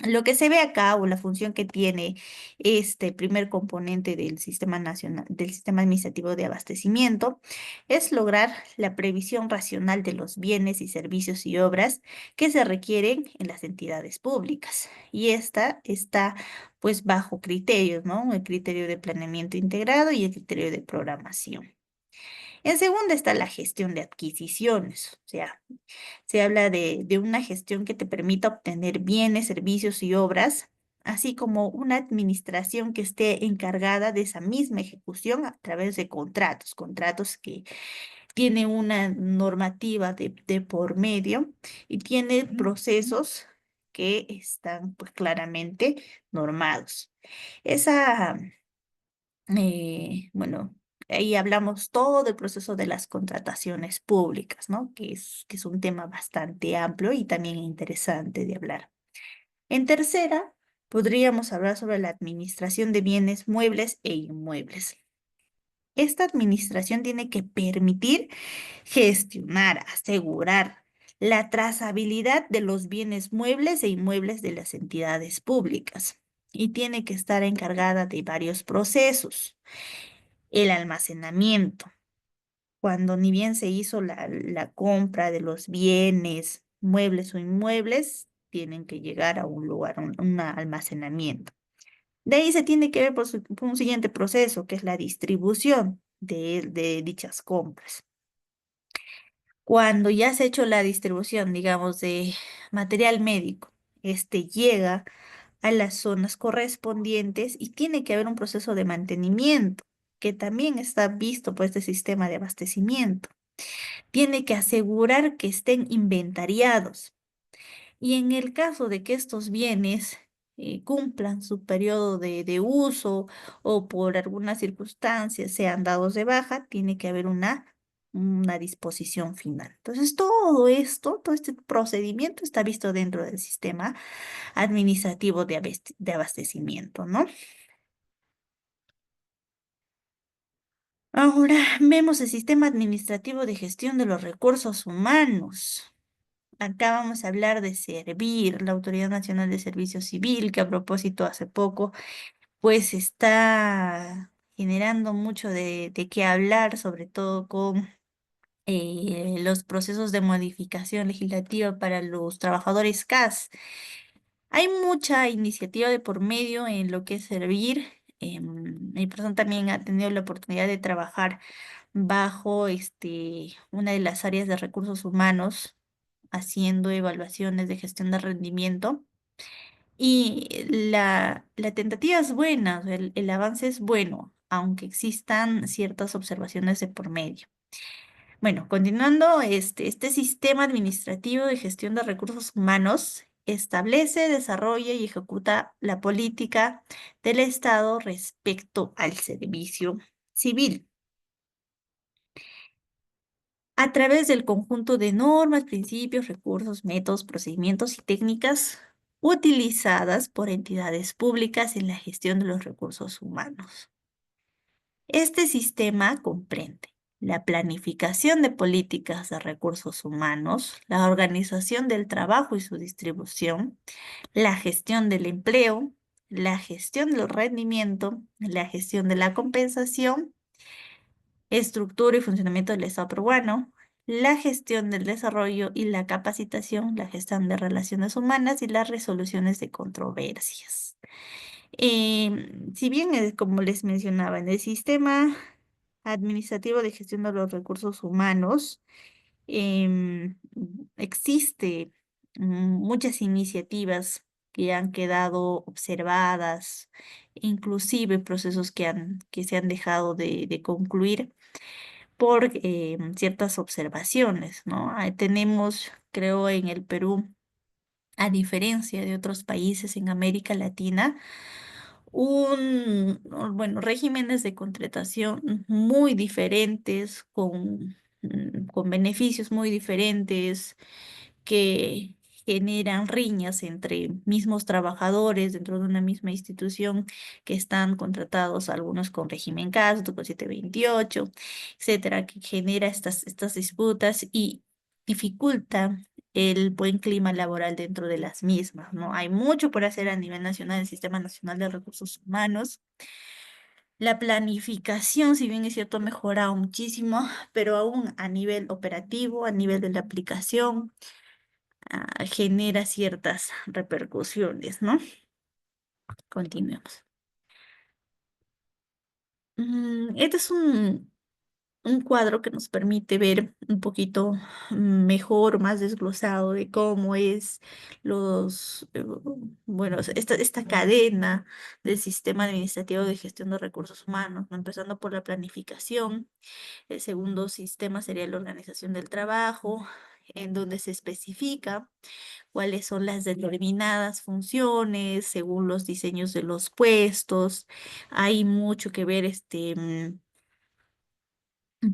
lo que se ve acá, o la función que tiene este primer componente del Sistema Nacional, del Sistema Administrativo de Abastecimiento, es lograr la previsión racional de los bienes y servicios y obras que se requieren en las entidades públicas. Y esta está pues bajo criterios, ¿no? El criterio de planeamiento integrado y el criterio de programación. En segunda está la gestión de adquisiciones, o sea, se habla de una gestión que te permita obtener bienes, servicios y obras, así como una administración que esté encargada de esa misma ejecución a través de contratos, contratos que tienen una normativa de por medio y tiene procesos que están pues claramente normados. Esa bueno, ahí hablamos todo el proceso de las contrataciones públicas, ¿no? Que es un tema bastante amplio y también interesante de hablar. En tercera, podríamos hablar sobre la administración de bienes muebles e inmuebles. Esta administración tiene que permitir gestionar, asegurar la trazabilidad de los bienes muebles e inmuebles de las entidades públicas y tiene que estar encargada de varios procesos. El almacenamiento, cuando ni bien se hizo la compra de los bienes, muebles o inmuebles, tienen que llegar a un lugar, un almacenamiento. De ahí se tiene que ver por un siguiente proceso, que es la distribución de dichas compras. Cuando ya se ha hecho la distribución, digamos, de material médico, este llega a las zonas correspondientes y tiene que haber un proceso de mantenimiento que también está visto por este sistema de abastecimiento. Tiene que asegurar que estén inventariados y en el caso de que estos bienes cumplan su periodo de uso o por alguna circunstancia sean dados de baja, tiene que haber una disposición final. Entonces, todo esto, todo este procedimiento está visto dentro del sistema administrativo de abastecimiento, ¿no? Ahora vemos el sistema administrativo de gestión de los recursos humanos. Acá vamos a hablar de Servir, la Autoridad Nacional de Servicio Civil, que a propósito hace poco, pues está generando mucho de qué hablar, sobre todo con los procesos de modificación legislativa para los trabajadores CAS. Hay mucha iniciativa de por medio en lo que es Servir. Mi persona también ha tenido la oportunidad de trabajar bajo una de las áreas de recursos humanos, haciendo evaluaciones de gestión de rendimiento. Y la tentativa es buena, o sea, el avance es bueno, aunque existan ciertas observaciones de por medio. Bueno, continuando, este sistema administrativo de gestión de recursos humanos establece, desarrolla y ejecuta la política del Estado respecto al servicio civil. a través del conjunto de normas, principios, recursos, métodos, procedimientos y técnicas utilizadas por entidades públicas en la gestión de los recursos humanos. Este sistema comprende la planificación de políticas de recursos humanos, la organización del trabajo y su distribución, la gestión del empleo, la gestión del rendimiento, la gestión de la compensación, estructura y funcionamiento del Estado peruano, la gestión del desarrollo y la capacitación, la gestión de relaciones humanas y las resoluciones de controversias. Si bien, como les mencionaba, en el sistema administrativo de gestión de los recursos humanos, em, existe muchas iniciativas que han quedado observadas, inclusive procesos que se han dejado de concluir por ciertas observaciones, ¿no? Tenemos, creo, en el Perú, a diferencia de otros países en América Latina, bueno, regímenes de contratación muy diferentes, con beneficios muy diferentes, que generan riñas entre mismos trabajadores dentro de una misma institución que están contratados, algunos con régimen casto, con 728, etcétera, que genera estas disputas y dificulta el buen clima laboral dentro de las mismas, ¿no? Hay mucho por hacer a nivel nacional, el Sistema Nacional de Recursos Humanos. La planificación, si bien es cierto, ha mejorado muchísimo, pero aún a nivel operativo, a nivel de la aplicación, genera ciertas repercusiones, ¿no? Continuemos. Este es un cuadro que nos permite ver un poquito mejor, más desglosado de cómo es bueno, esta cadena del sistema administrativo de gestión de recursos humanos, ¿no? Empezando por la planificación. El segundo sistema sería la organización del trabajo, en donde se especifica cuáles son las determinadas funciones según los diseños de los puestos. Hay mucho que ver,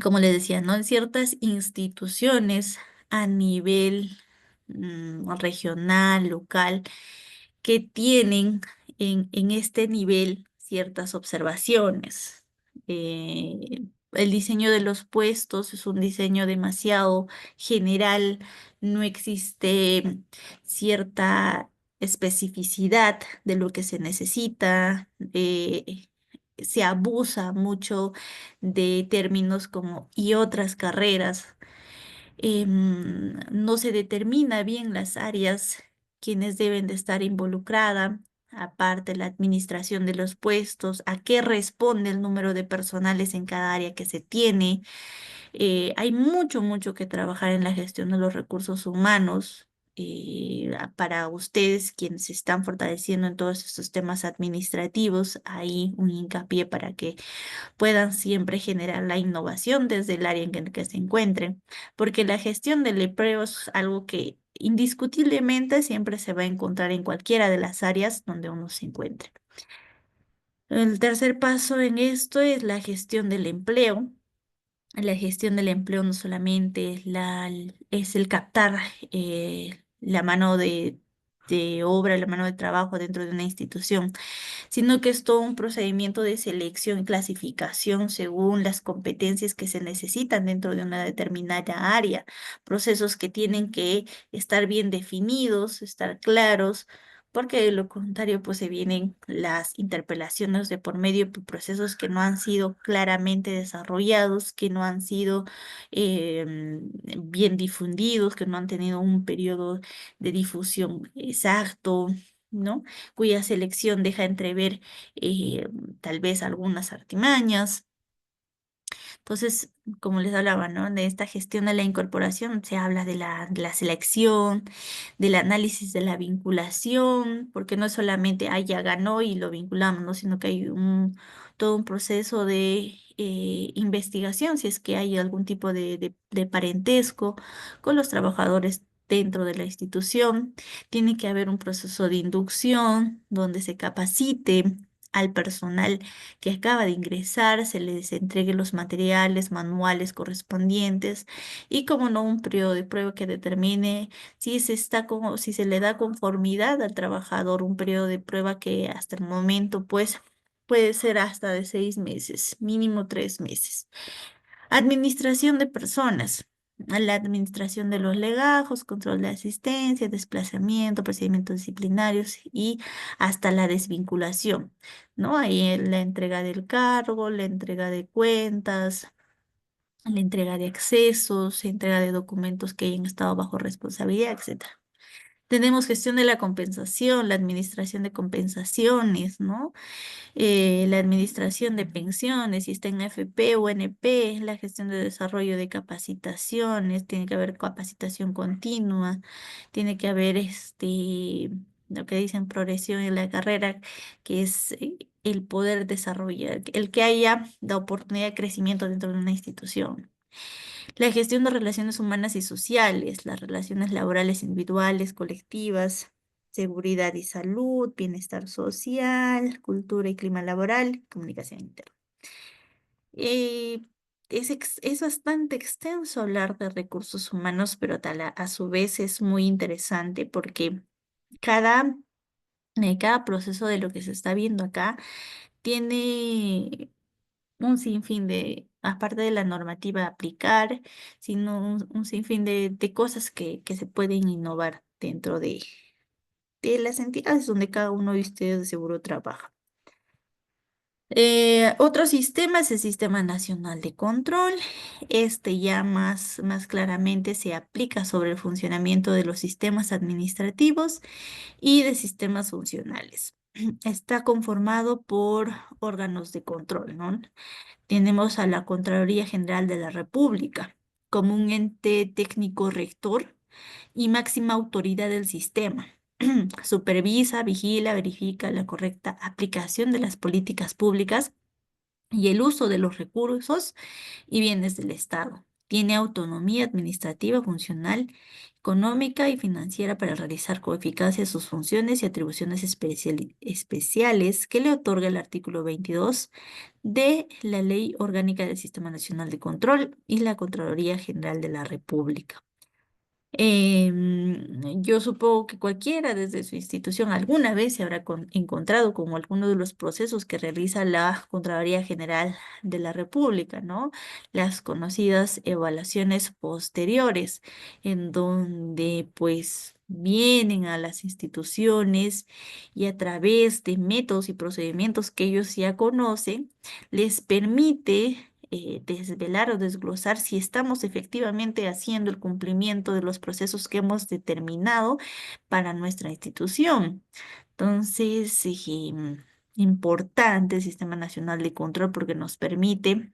como les decía, ¿no? En ciertas instituciones a nivel regional, local, que tienen en este nivel ciertas observaciones. El diseño de los puestos es un diseño demasiado general, no existe cierta especificidad de lo que se necesita, se abusa mucho de términos como y otras carreras. No se determina bien las áreas quienes deben de estar involucradas, aparte la administración de los puestos, a qué responde el número de personales en cada área que se tiene. Hay mucho que trabajar en la gestión de los recursos humanos. Para ustedes, quienes se están fortaleciendo en todos estos temas administrativos, hay un hincapié para que puedan siempre generar la innovación desde el área en el que se encuentren, porque la gestión del empleo es algo que indiscutiblemente siempre se va a encontrar en cualquiera de las áreas donde uno se encuentre. El tercer paso en esto es la gestión del empleo. La gestión del empleo no solamente es el captar la mano de obra, la mano de trabajo dentro de una institución, sino que es todo un procedimiento de selección y clasificación según las competencias que se necesitan dentro de una determinada área, procesos que tienen que estar bien definidos, estar claros, porque de lo contrario pues se vienen las interpelaciones de por medio de procesos que no han sido claramente desarrollados, que no han sido bien difundidos, que no han tenido un periodo de difusión exacto, ¿no? Cuya selección deja entrever eh, tal vez algunas artimañas. Entonces, como les hablaba, ¿no? De esta gestión de la incorporación, se habla de la selección, del análisis de la vinculación, porque no es solamente, ah, ya ganó y lo vinculamos, ¿no? Sino que hay todo un proceso de investigación, si es que hay algún tipo de parentesco con los trabajadores dentro de la institución. Tiene que haber un proceso de inducción donde se capacite al personal que acaba de ingresar, se les entregue los materiales, manuales correspondientes y, como no, un periodo de prueba que determine si se le da conformidad al trabajador, un periodo de prueba que hasta el momento, pues, puede ser hasta de 6 meses, mínimo 3 meses. Administración de personas. La administración de los legajos, control de asistencia, desplazamiento, procedimientos disciplinarios y hasta la desvinculación, ¿no? Ahí la entrega del cargo, la entrega de cuentas, la entrega de accesos, entrega de documentos que hayan estado bajo responsabilidad, etcétera. Tenemos gestión de la compensación, la administración de compensaciones, ¿no? La administración de pensiones, si está en AFP o NP, la gestión de desarrollo de capacitaciones, tiene que haber capacitación continua, tiene que haber lo que dicen progresión en la carrera, que es el poder desarrollar, el que haya la oportunidad de crecimiento dentro de una institución. La gestión de relaciones humanas y sociales, las relaciones laborales individuales, colectivas, seguridad y salud, bienestar social, cultura y clima laboral, comunicación interna. Es bastante extenso hablar de recursos humanos, pero a su vez es muy interesante porque cada, cada proceso de lo que se está viendo acá tiene un sinfín aparte de la normativa a aplicar, sino un sinfín de cosas que se pueden innovar dentro de las entidades donde cada uno de ustedes de seguro trabaja. Otro sistema es el Sistema Nacional de Control. Este ya más claramente se aplica sobre el funcionamiento de los sistemas administrativos y de sistemas funcionales. Está conformado por órganos de control, ¿no? Tenemos a la Contraloría General de la República como un ente técnico rector y máxima autoridad del sistema. Supervisa, vigila, verifica la correcta aplicación de las políticas públicas y el uso de los recursos y bienes del Estado. Tiene autonomía administrativa, funcional, económica y financiera para realizar con eficacia sus funciones y atribuciones especiales que le otorga el artículo 22 de la Ley Orgánica del Sistema Nacional de Control y la Contraloría General de la República. Yo supongo que cualquiera desde su institución alguna vez se habrá encontrado con alguno de los procesos que realiza la Contraloría General de la República, ¿no? Las conocidas evaluaciones posteriores, en donde pues vienen a las instituciones y a través de métodos y procedimientos que ellos ya conocen, les permite desvelar o desglosar si estamos efectivamente haciendo el cumplimiento de los procesos que hemos determinado para nuestra institución. Entonces, importante el Sistema Nacional de Control porque nos permite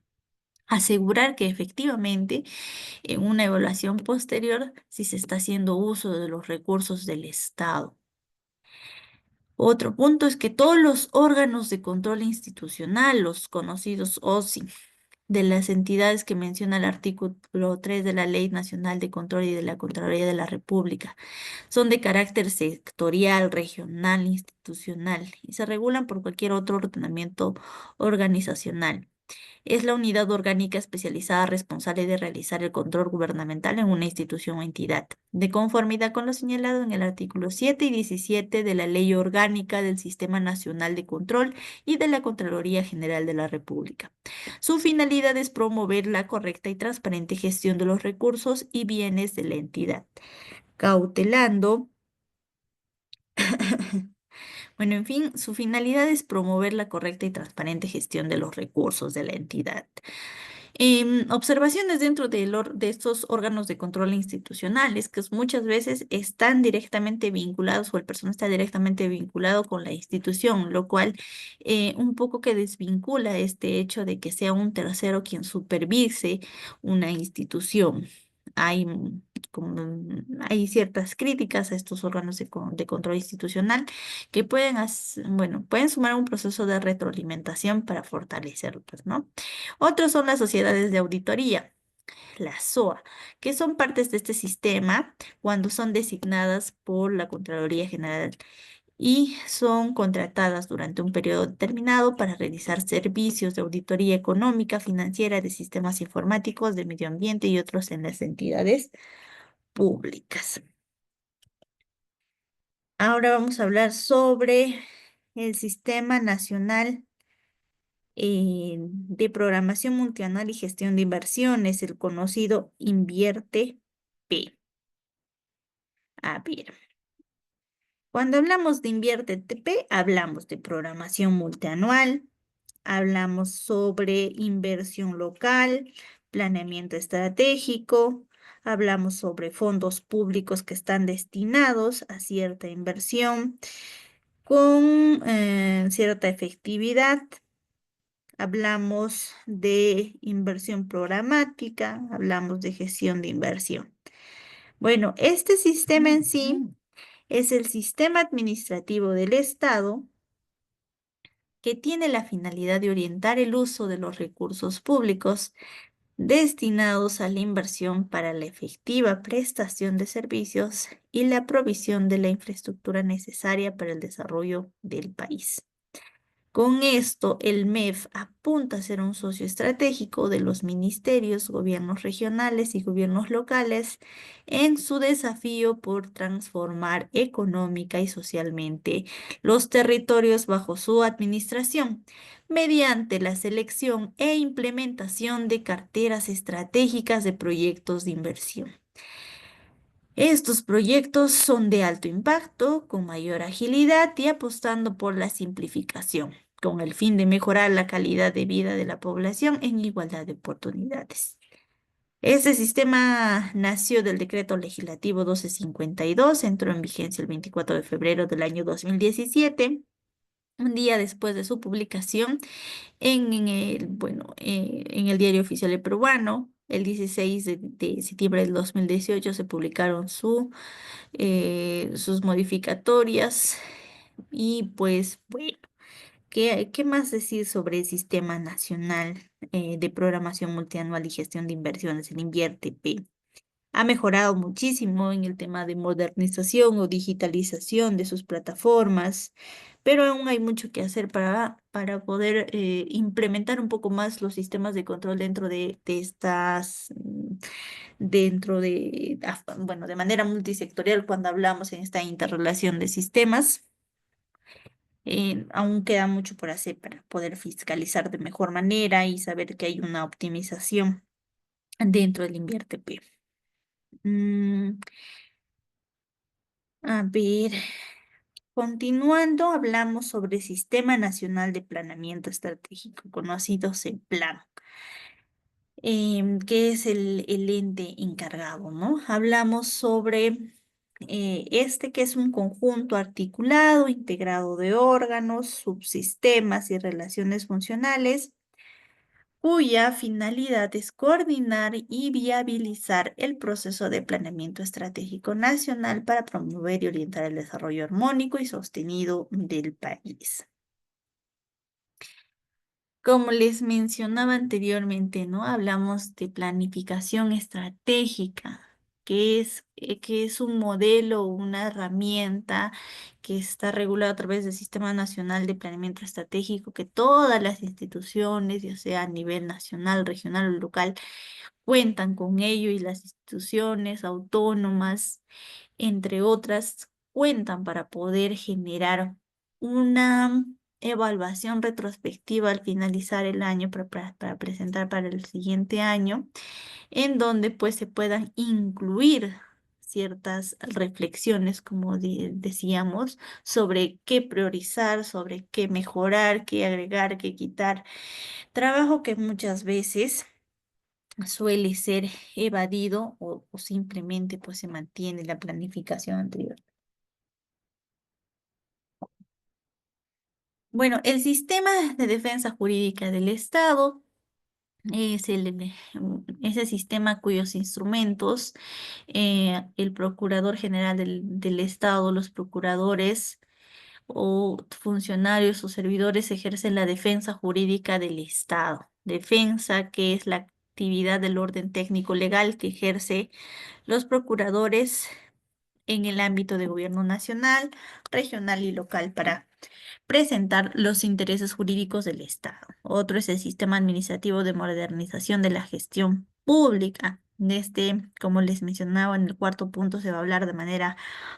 asegurar que efectivamente en una evaluación posterior si se está haciendo uso de los recursos del Estado. Otro punto es que todos los órganos de control institucional, los conocidos OSI, de las entidades que menciona el artículo 3 de la Ley Nacional de Control y de la Contraloría de la República. Son de carácter sectorial, regional, institucional y se regulan por cualquier otro ordenamiento organizacional. Es la unidad orgánica especializada responsable de realizar el control gubernamental en una institución o entidad, de conformidad con lo señalado en el artículo 7 y 17 de la Ley Orgánica del Sistema Nacional de Control y de la Contraloría General de la República. Su finalidad es promover la correcta y transparente gestión de los recursos y bienes de la entidad, cautelando bueno, en fin, su finalidad es promover la correcta y transparente gestión de los recursos de la entidad. Observaciones dentro de estos órganos de control institucionales, que muchas veces están directamente vinculados o el personal está directamente vinculado con la institución, lo cual un poco que desvincula este hecho de que sea un tercero quien supervise una institución. Hay, hay ciertas críticas a estos órganos de control institucional que pueden sumar a un proceso de retroalimentación para fortalecerlos, ¿no? Otros son las sociedades de auditoría, la SOA, que son partes de este sistema cuando son designadas por la Contraloría General y son contratadas durante un periodo determinado para realizar servicios de auditoría económica, financiera, de sistemas informáticos, de medio ambiente y otros en las entidades públicas. Ahora vamos a hablar sobre el Sistema Nacional de Programación Multianual y Gestión de Inversiones, el conocido Invierte P. A ver, cuando hablamos de Invierte P, hablamos de programación multianual, hablamos sobre inversión local, planeamiento estratégico, hablamos sobre fondos públicos que están destinados a cierta inversión con cierta efectividad. Hablamos de inversión programática, hablamos de gestión de inversión. Bueno, este sistema en sí es el sistema administrativo del Estado que tiene la finalidad de orientar el uso de los recursos públicos destinados a la inversión para la efectiva prestación de servicios y la provisión de la infraestructura necesaria para el desarrollo del país. Con esto, el MEF apunta a ser un socio estratégico de los ministerios, gobiernos regionales y gobiernos locales en su desafío por transformar económica y socialmente los territorios bajo su administración, mediante la selección e implementación de carteras estratégicas de proyectos de inversión. Estos proyectos son de alto impacto, con mayor agilidad y apostando por la simplificación, con el fin de mejorar la calidad de vida de la población en igualdad de oportunidades. Este sistema nació del Decreto Legislativo 1252, entró en vigencia el 24 de febrero del año 2017, un día después de su publicación en el Diario Oficial del Peruano. El 16 de septiembre del 2018 se publicaron sus modificatorias y pues bueno, ¿qué más decir sobre el Sistema Nacional de Programación Multianual y Gestión de Inversiones, el INVIERTE-P? Ha mejorado muchísimo en el tema de modernización o digitalización de sus plataformas, pero aún hay mucho que hacer para poder implementar un poco más los sistemas de control dentro de estas, bueno, de manera multisectorial cuando hablamos en esta interrelación de sistemas. Aún queda mucho por hacer para poder fiscalizar de mejor manera y saber que hay una optimización dentro del INVIERTE-P. A ver, continuando, hablamos sobre el Sistema Nacional de Planeamiento Estratégico, conocido CEPLAN, que es el ente encargado, ¿no? Hablamos sobre este que es un conjunto articulado, integrado de órganos, subsistemas y relaciones funcionales, cuya finalidad es coordinar y viabilizar el proceso de planeamiento estratégico nacional para promover y orientar el desarrollo armónico y sostenido del país. Como les mencionaba anteriormente, ¿no? Hablamos de planificación estratégica, que es un modelo, una herramienta que está regulada a través del Sistema Nacional de Planeamiento Estratégico, que todas las instituciones, ya sea a nivel nacional, regional o local, cuentan con ello y las instituciones autónomas, entre otras, cuentan para poder generar una evaluación retrospectiva al finalizar el año para presentar para el siguiente año, en donde pues se puedan incluir ciertas reflexiones, como decíamos, sobre qué priorizar, sobre qué mejorar, qué agregar, qué quitar. Trabajo que muchas veces suele ser evadido o simplemente pues se mantiene la planificación anterior. Bueno, el sistema de defensa jurídica del Estado es ese sistema cuyos instrumentos el Procurador General del Estado, los procuradores o funcionarios o servidores ejercen la defensa jurídica del Estado. Defensa que es la actividad del orden técnico legal que ejerce los procuradores en el ámbito de gobierno nacional, regional y local para presentar los intereses jurídicos del Estado. Otro es el sistema administrativo de modernización de la gestión pública. Como les mencionaba, en el cuarto punto se va a hablar de manera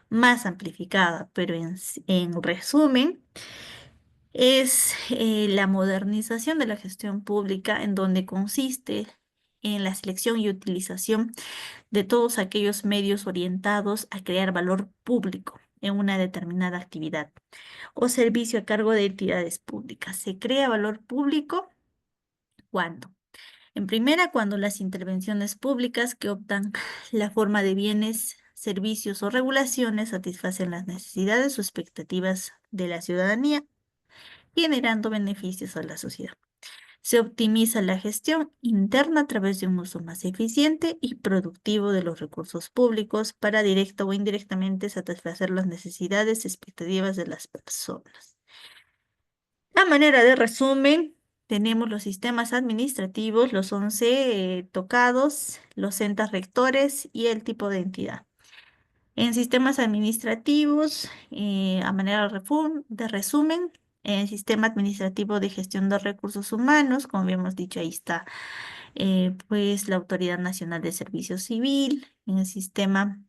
más amplificada, pero en resumen, es la modernización de la gestión pública en donde consiste en la selección y utilización de todos aquellos medios orientados a crear valor público en una determinada actividad o servicio a cargo de entidades públicas. Se crea valor público cuando, en primera, cuando las intervenciones públicas que optan la forma de bienes, servicios o regulaciones satisfacen las necesidades o expectativas de la ciudadanía, generando beneficios a la sociedad. Se optimiza la gestión interna a través de un uso más eficiente y productivo de los recursos públicos para directa o indirectamente satisfacer las necesidades y expectativas de las personas. A manera de resumen, tenemos los sistemas administrativos, los 11 tocados, los entes rectores y el tipo de entidad. En sistemas administrativos, a manera de resumen, el sistema administrativo de gestión de recursos humanos, como habíamos dicho, ahí está pues la Autoridad Nacional de Servicio Civil, en el sistema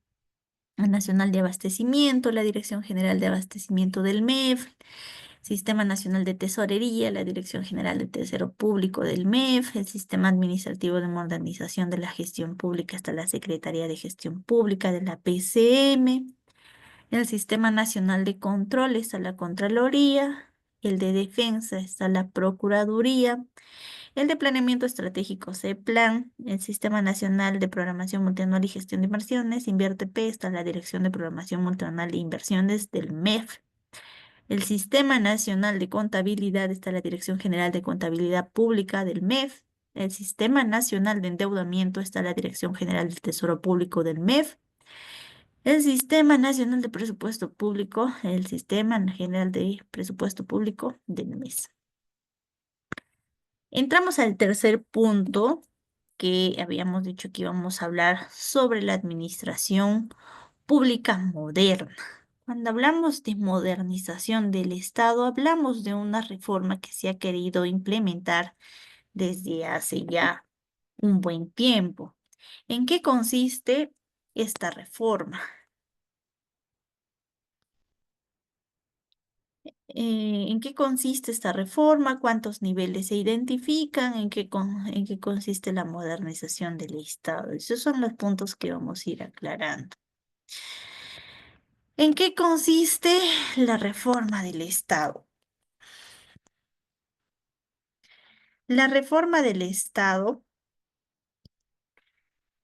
nacional de abastecimiento, la Dirección General de Abastecimiento del MEF, Sistema Nacional de Tesorería, la Dirección General de Tesoro Público del MEF, el Sistema Administrativo de Modernización de la Gestión Pública hasta la Secretaría de Gestión Pública de la PCM, el Sistema Nacional de Control está la Contraloría, el de Defensa está la Procuraduría, el de Planeamiento Estratégico CEPLAN, el Sistema Nacional de Programación Multianual y Gestión de Inversiones, INVIERTEP, está la Dirección de Programación Multianual de Inversiones del MEF. El Sistema Nacional de Contabilidad está la Dirección General de Contabilidad Pública del MEF. El Sistema Nacional de Endeudamiento está la Dirección General del Tesoro Público del MEF. El Sistema Nacional de Presupuesto Público, el Sistema General de Presupuesto Público del MES. Entramos al tercer punto que habíamos dicho que íbamos a hablar sobre la administración pública moderna. Cuando hablamos de modernización del Estado, hablamos de una reforma que se ha querido implementar desde hace ya un buen tiempo. ¿En qué consiste esta reforma? ¿En qué consiste esta reforma? ¿Cuántos niveles se identifican? ¿En qué consiste la modernización del Estado? Esos son los puntos que vamos a ir aclarando. ¿En qué consiste la reforma del Estado? La reforma del Estado,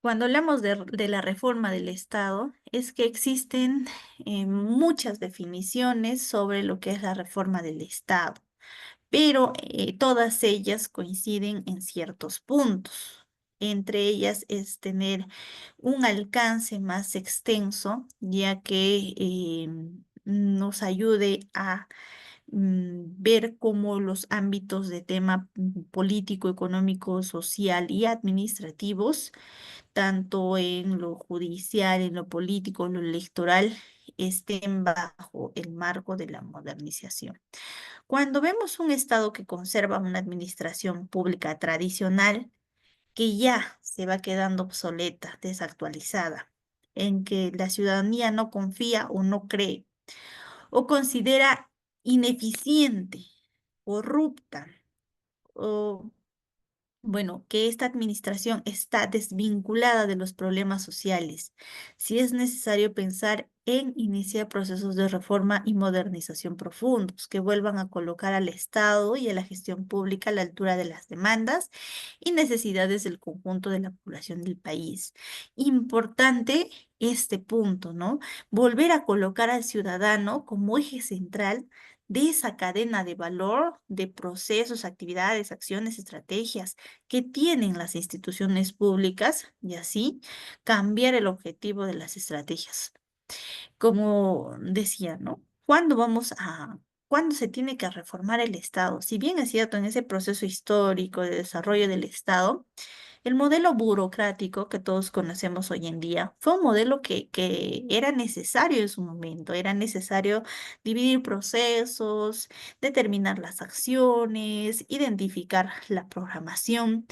cuando hablamos de la reforma del Estado, es que existen muchas definiciones sobre lo que es la reforma del Estado, pero todas ellas coinciden en ciertos puntos. Entre ellas es tener un alcance más extenso, ya que nos ayude a ver cómo los ámbitos de tema político, económico, social y administrativos, tanto en lo judicial, en lo político, en lo electoral, estén bajo el marco de la modernización. Cuando vemos un Estado que conserva una administración pública tradicional, que ya se va quedando obsoleta, desactualizada, en que la ciudadanía no confía o no cree, o considera ineficiente, corrupta, o bueno, que esta administración está desvinculada de los problemas sociales. Si es necesario pensar en iniciar procesos de reforma y modernización profundos que vuelvan a colocar al Estado y a la gestión pública a la altura de las demandas y necesidades del conjunto de la población del país. Importante este punto, ¿no? Volver a colocar al ciudadano como eje central de esa cadena de valor, de procesos, actividades, acciones, estrategias que tienen las instituciones públicas y así cambiar el objetivo de las estrategias. Como decía, ¿no? ¿Cuándo se tiene que reformar el Estado? Si bien es cierto, en ese proceso histórico de desarrollo del Estado, El modelo burocrático que todos conocemos hoy en día fue un modelo que era necesario en su momento. Era necesario dividir procesos, determinar las acciones, identificar la programación,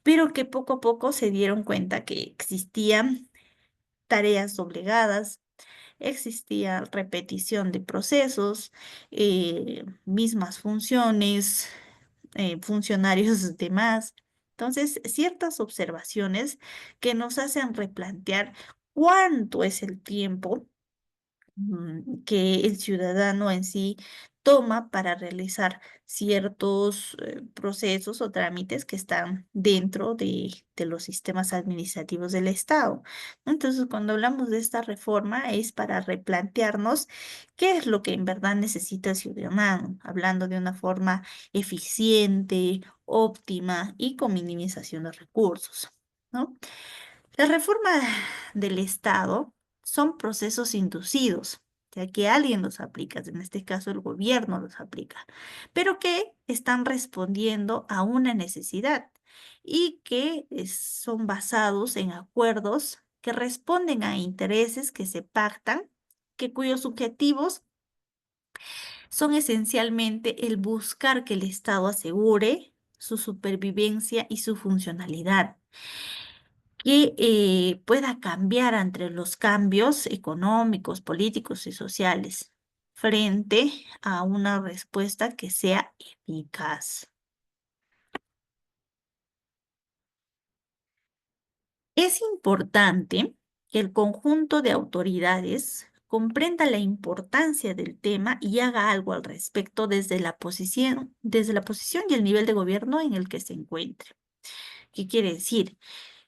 pero que poco a poco se dieron cuenta que existían tareas doblegadas, existía repetición de procesos, mismas funciones, funcionarios de más. Entonces, ciertas observaciones que nos hacen replantear cuánto es el tiempo que el ciudadano en sí toma para realizar ciertos procesos o trámites que están dentro de los sistemas administrativos del Estado. Entonces, cuando hablamos de esta reforma es para replantearnos qué es lo que en verdad necesita el ciudadano, hablando de una forma eficiente, óptima y con minimización de recursos, ¿no? La reforma del Estado son procesos inducidos, ya que alguien los aplica, en este caso el gobierno los aplica, pero que están respondiendo a una necesidad y que son basados en acuerdos que responden a intereses que se pactan, que cuyos objetivos son esencialmente el buscar que el Estado asegure su supervivencia y su funcionalidad que pueda cambiar entre los cambios económicos, políticos y sociales frente a una respuesta que sea eficaz. Es importante que el conjunto de autoridades comprenda la importancia del tema y haga algo al respecto desde la posición y el nivel de gobierno en el que se encuentre. ¿Qué quiere decir?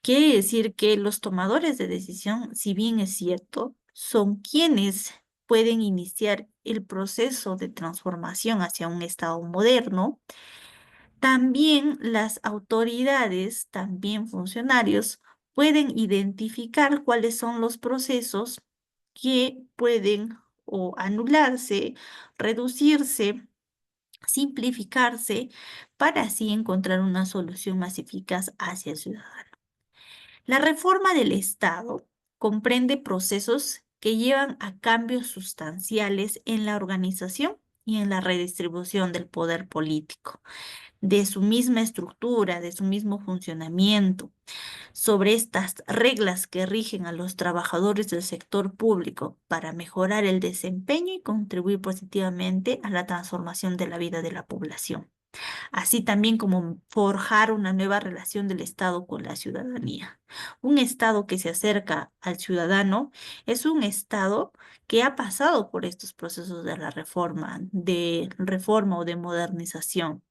Quiere decir que los tomadores de decisión, si bien es cierto, son quienes pueden iniciar el proceso de transformación hacia un Estado moderno. También las autoridades, también funcionarios, pueden identificar cuáles son los procesos que pueden o anularse, reducirse, simplificarse, para así encontrar una solución más eficaz hacia el ciudadano. La reforma del Estado comprende procesos que llevan a cambios sustanciales en la organización y en la redistribución del poder político, de su misma estructura, de su mismo funcionamiento, sobre estas reglas que rigen a los trabajadores del sector público para mejorar el desempeño y contribuir positivamente a la transformación de la vida de la población, así también como forjar una nueva relación del Estado con la ciudadanía. Un Estado que se acerca al ciudadano es un Estado que ha pasado por estos procesos de reforma o de modernización.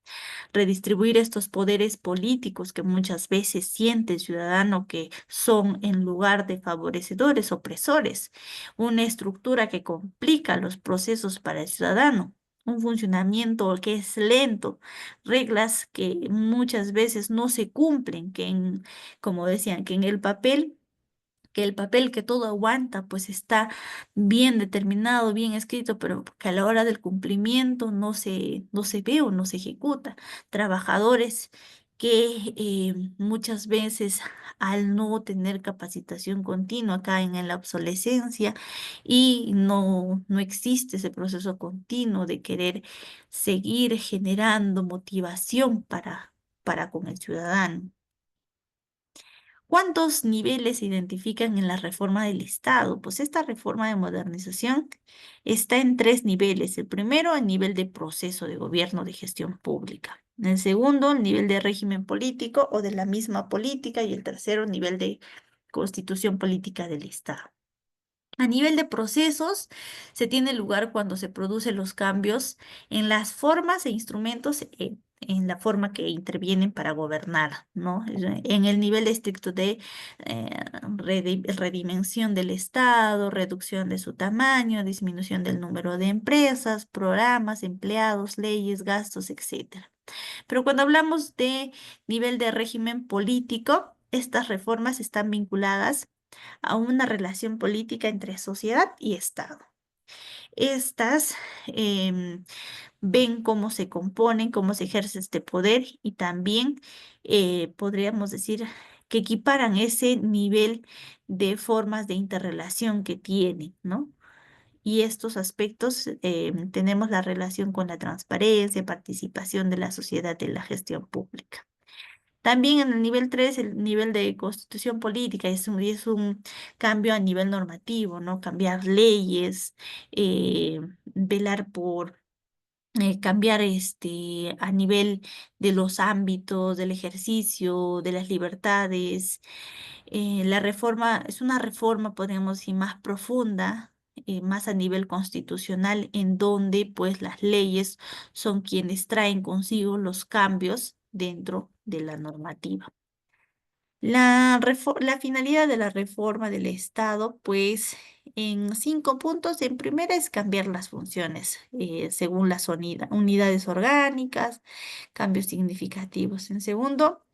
Redistribuir estos poderes políticos que muchas veces siente el ciudadano que son en lugar de favorecedores, opresores. Una estructura que complica los procesos para el ciudadano. Un funcionamiento que es lento, reglas que muchas veces no se cumplen, como decían, que el papel que todo aguanta, pues está bien determinado, bien escrito, pero que a la hora del cumplimiento no se ve o no se ejecuta. Trabajadores que muchas veces al no tener capacitación continua caen en la obsolescencia y no existe ese proceso continuo de querer seguir generando motivación para con el ciudadano. ¿Cuántos niveles se identifican en la reforma del Estado? Pues esta reforma de modernización está en 3 niveles. El primero, el nivel de proceso de gobierno de gestión pública. El segundo, el nivel de régimen político o de la misma política. Y el tercero, nivel de constitución política del Estado. A nivel de procesos, se tiene lugar cuando se producen los cambios en las formas e instrumentos en la forma que intervienen para gobernar, ¿no? En el nivel estricto de redimensión del Estado, reducción de su tamaño, disminución del número de empresas, programas, empleados, leyes, gastos, etcétera. Pero cuando hablamos de nivel de régimen político, estas reformas están vinculadas a una relación política entre sociedad y Estado. Estas ven cómo se componen, cómo se ejerce este poder y también podríamos decir que equiparan ese nivel de formas de interrelación que tienen, ¿no? Y estos aspectos tenemos la relación con la transparencia, participación de la sociedad en la gestión pública. También en el nivel 3, el nivel de constitución política, es un cambio a nivel normativo, ¿no? Cambiar leyes, velar por cambiar a nivel de los ámbitos, del ejercicio, de las libertades. La reforma es una reforma, podríamos decir, más profunda, más a nivel constitucional, en donde pues las leyes son quienes traen consigo los cambios dentro de la normativa. La finalidad de la reforma del Estado, pues, en 5 puntos. En primera es cambiar las funciones según las unidades orgánicas, cambios significativos. En segundo,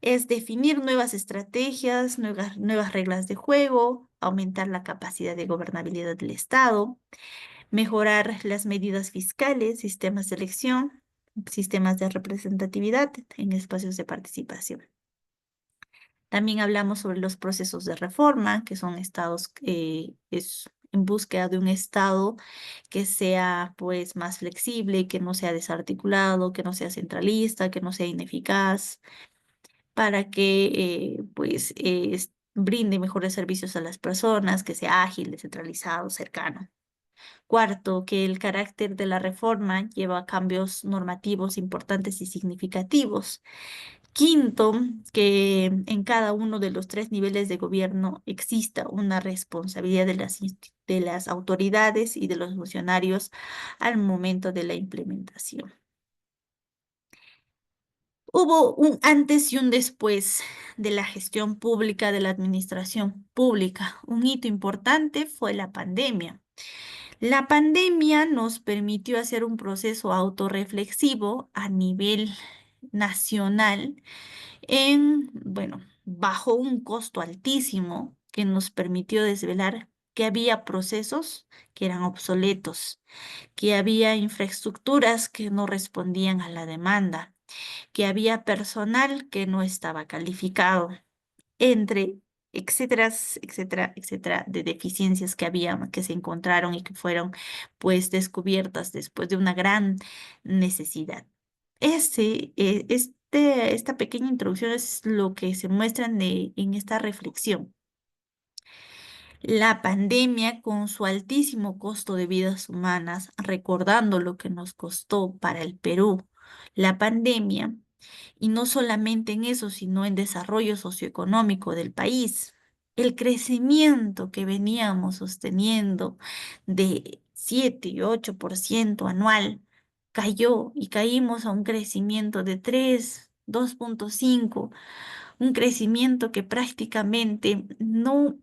es definir nuevas estrategias, nuevas reglas de juego, aumentar la capacidad de gobernabilidad del Estado, mejorar las medidas fiscales, sistemas de elección, sistemas de representatividad en espacios de participación. También hablamos sobre los procesos de reforma, que son estados, es en búsqueda de un estado que sea pues más flexible, que no sea desarticulado, que no sea centralista, que no sea ineficaz, para que brinde mejores servicios a las personas, que sea ágil, descentralizado, cercano. Cuarto, que el carácter de la reforma lleva a cambios normativos importantes y significativos. Quinto, que en cada uno de los 3 niveles de gobierno exista una responsabilidad de las autoridades y de los funcionarios al momento de la implementación. Hubo un antes y un después de la gestión pública, de la administración pública. Un hito importante fue la pandemia. La pandemia nos permitió hacer un proceso autorreflexivo a nivel nacional bueno, bajo un costo altísimo que nos permitió desvelar que había procesos que eran obsoletos, que había infraestructuras que no respondían a la demanda, que había personal que no estaba calificado, entre etcétera, etcétera, etcétera, de deficiencias que había, que se encontraron y que fueron pues descubiertas después de una gran necesidad. Esta pequeña introducción es lo que se muestra en esta reflexión. La pandemia, con su altísimo costo de vidas humanas, recordando lo que nos costó para el Perú la pandemia, y no solamente en eso, sino en desarrollo socioeconómico del país. El crecimiento que veníamos sosteniendo de 7 y 8% anual cayó y caímos a un crecimiento de 3, 2,5, un crecimiento que prácticamente no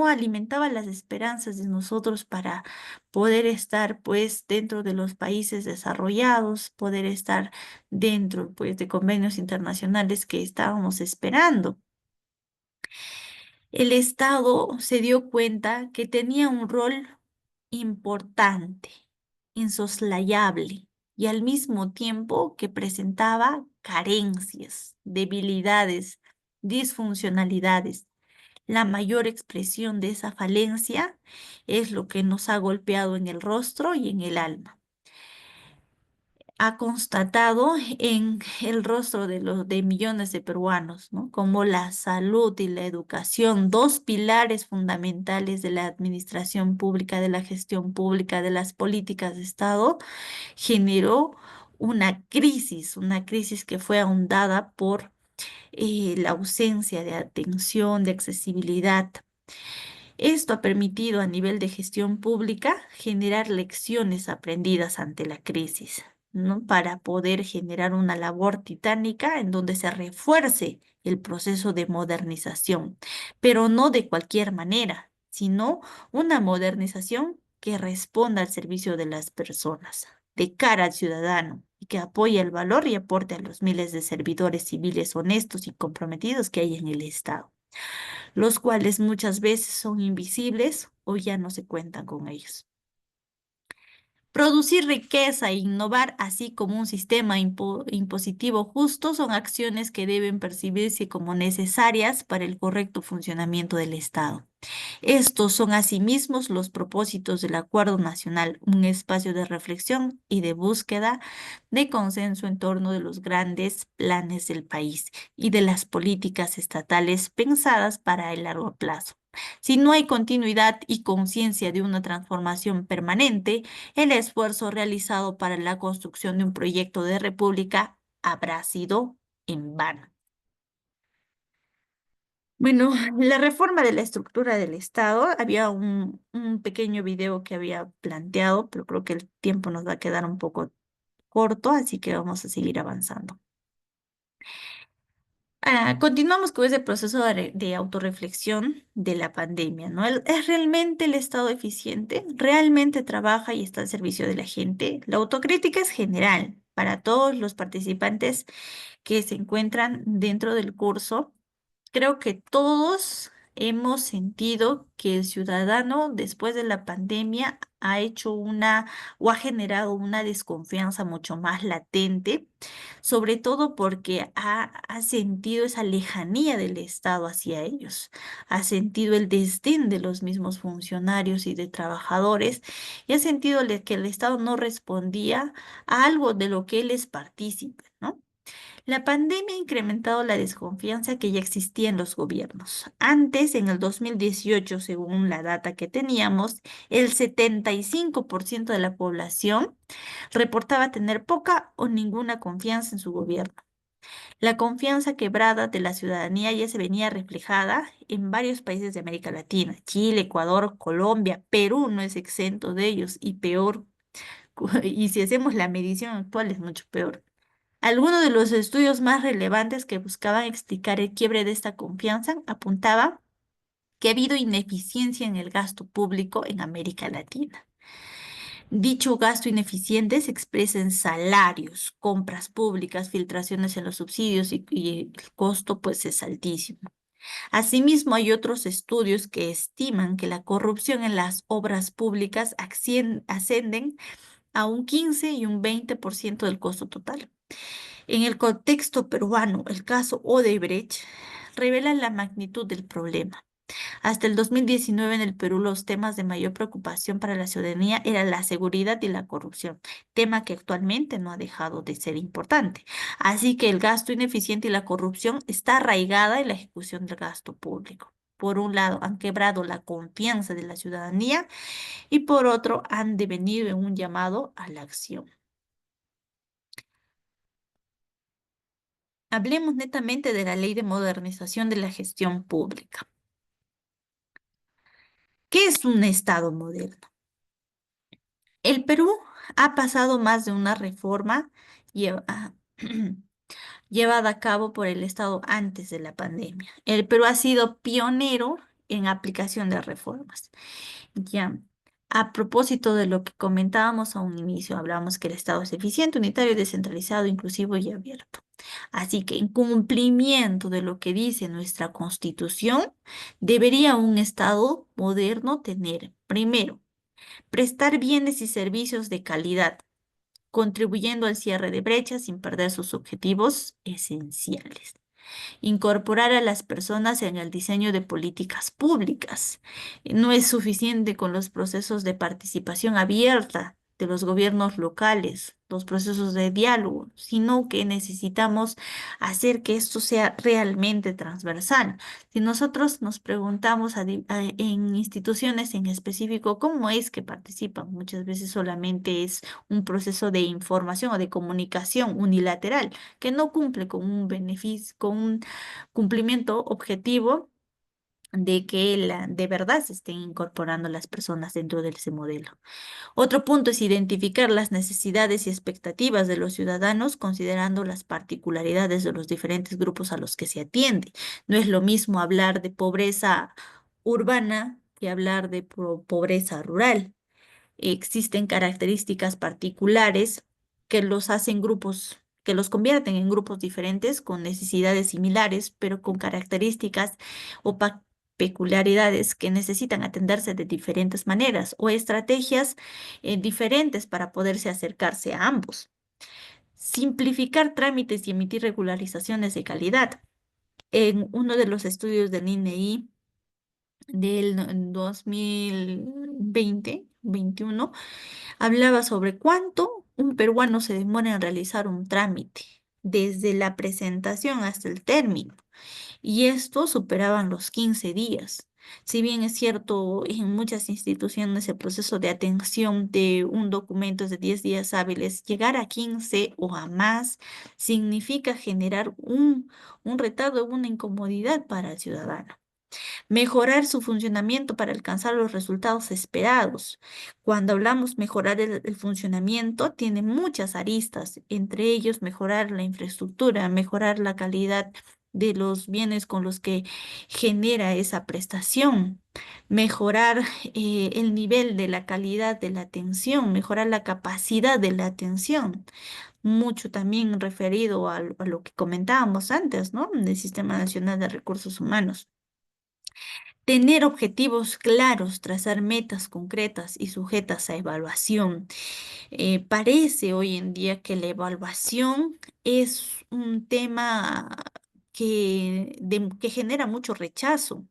alimentaba las esperanzas de nosotros para poder estar pues dentro de los países desarrollados, poder estar dentro pues de convenios internacionales que estábamos esperando. El Estado se dio cuenta que tenía un rol importante, insoslayable, y al mismo tiempo que presentaba carencias, debilidades, disfuncionalidades. La mayor expresión de esa falencia es lo que nos ha golpeado en el rostro y en el alma. Ha constatado en el rostro de millones de peruanos, ¿no? Como la salud y la educación, 2 pilares fundamentales de la administración pública, de la gestión pública, de las políticas de Estado, generó una crisis que fue ahondada por la ausencia de atención, de accesibilidad. Esto ha permitido a nivel de gestión pública generar lecciones aprendidas ante la crisis, ¿no? Para poder generar una labor titánica en donde se refuerce el proceso de modernización, pero no de cualquier manera, sino una modernización que responda al servicio de las personas, de cara al ciudadano, y que apoye el valor y aporte a los miles de servidores civiles honestos y comprometidos que hay en el Estado, los cuales muchas veces son invisibles o ya no se cuentan con ellos. Producir riqueza e innovar, así como un sistema impositivo justo, son acciones que deben percibirse como necesarias para el correcto funcionamiento del Estado. Estos son asimismo los propósitos del Acuerdo Nacional, un espacio de reflexión y de búsqueda de consenso en torno de los grandes planes del país y de las políticas estatales pensadas para el largo plazo. Si no hay continuidad y conciencia de una transformación permanente, el esfuerzo realizado para la construcción de un proyecto de república habrá sido en vano. Bueno, la reforma de la estructura del Estado, había un pequeño video que había planteado, pero creo que el tiempo nos va a quedar un poco corto, así que vamos a seguir avanzando. Continuamos con ese proceso de autorreflexión de la pandemia, ¿no? ¿Es realmente el Estado eficiente? ¿Realmente trabaja y está al servicio de la gente? La autocrítica es general para todos los participantes que se encuentran dentro del curso. Creo que todos hemos sentido que el ciudadano después de la pandemia ha hecho o ha generado una desconfianza mucho más latente, sobre todo porque ha sentido esa lejanía del Estado hacia ellos, ha sentido el desdén de los mismos funcionarios y de trabajadores y ha sentido que el Estado no respondía a algo de lo que él es partícipe, ¿no? La pandemia ha incrementado la desconfianza que ya existía en los gobiernos. Antes, en el 2018, según la data que teníamos, el 75% de la población reportaba tener poca o ninguna confianza en su gobierno. La confianza quebrada de la ciudadanía ya se venía reflejada en varios países de América Latina. Chile, Ecuador, Colombia, Perú no es exento de ellos y peor. Y si hacemos la medición actual es mucho peor. Algunos de los estudios más relevantes que buscaban explicar el quiebre de esta confianza apuntaba que ha habido ineficiencia en el gasto público en América Latina. Dicho gasto ineficiente se expresa en salarios, compras públicas, filtraciones en los subsidios y el costo pues es altísimo. Asimismo, hay otros estudios que estiman que la corrupción en las obras públicas ascienden a un 15 y un 20% del costo total. En el contexto peruano, el caso Odebrecht revela la magnitud del problema. Hasta el 2019 en el Perú los temas de mayor preocupación para la ciudadanía eran la seguridad y la corrupción, tema que actualmente no ha dejado de ser importante. Así que el gasto ineficiente y la corrupción está arraigada en la ejecución del gasto público. Por un lado, han quebrado la confianza de la ciudadanía y por otro, han devenido en un llamado a la acción. Hablemos netamente de la Ley de Modernización de la Gestión Pública. ¿Qué es un Estado moderno? El Perú ha pasado más de una reforma lleva- llevada a cabo por el Estado antes de la pandemia. El Perú ha sido pionero en aplicación de reformas. Ya, a propósito de lo que comentábamos a un inicio, hablábamos que el Estado es eficiente, unitario, descentralizado, inclusivo y abierto. Así que en cumplimiento de lo que dice nuestra Constitución, debería un Estado moderno tener, primero, prestar bienes y servicios de calidad, contribuyendo al cierre de brechas sin perder sus objetivos esenciales. Incorporar a las personas en el diseño de políticas públicas. No es suficiente con los procesos de participación abierta de los gobiernos locales, los procesos de diálogo, sino que necesitamos hacer que esto sea realmente transversal. Si nosotros nos preguntamos en instituciones en específico cómo es que participan, muchas veces solamente es un proceso de información o de comunicación unilateral que no cumple con un beneficio, con un cumplimiento objetivo de que de verdad se estén incorporando las personas dentro de ese modelo. Otro punto es identificar las necesidades y expectativas de los ciudadanos, considerando las particularidades de los diferentes grupos a los que se atiende. No es lo mismo hablar de pobreza urbana que hablar de pobreza rural. Existen características particulares que los hacen grupos, que los convierten en grupos diferentes con necesidades similares, pero con características o peculiaridades que necesitan atenderse de diferentes maneras o estrategias diferentes para poderse acercarse a ambos. Simplificar trámites y emitir regularizaciones de calidad. En uno de los estudios del INEI del 2020-21, hablaba sobre cuánto un peruano se demora en realizar un trámite, desde la presentación hasta el término, y esto superaban los 15 días. Si bien es cierto, en muchas instituciones el proceso de atención de un documento es de 10 días hábiles, llegar a 15 o a más significa generar un retardo, una incomodidad para el ciudadano. Mejorar su funcionamiento para alcanzar los resultados esperados. Cuando hablamos mejorar el funcionamiento, tiene muchas aristas, entre ellos mejorar la infraestructura, mejorar la calidad de los bienes con los que genera esa prestación, mejorar el nivel de la calidad de la atención, mejorar la capacidad de la atención. Mucho también referido a lo que comentábamos antes, ¿no? Del Sistema Nacional de Recursos Humanos. Tener objetivos claros, trazar metas concretas y sujetas a evaluación. Parece hoy en día que la evaluación es un tema que genera mucho rechazo,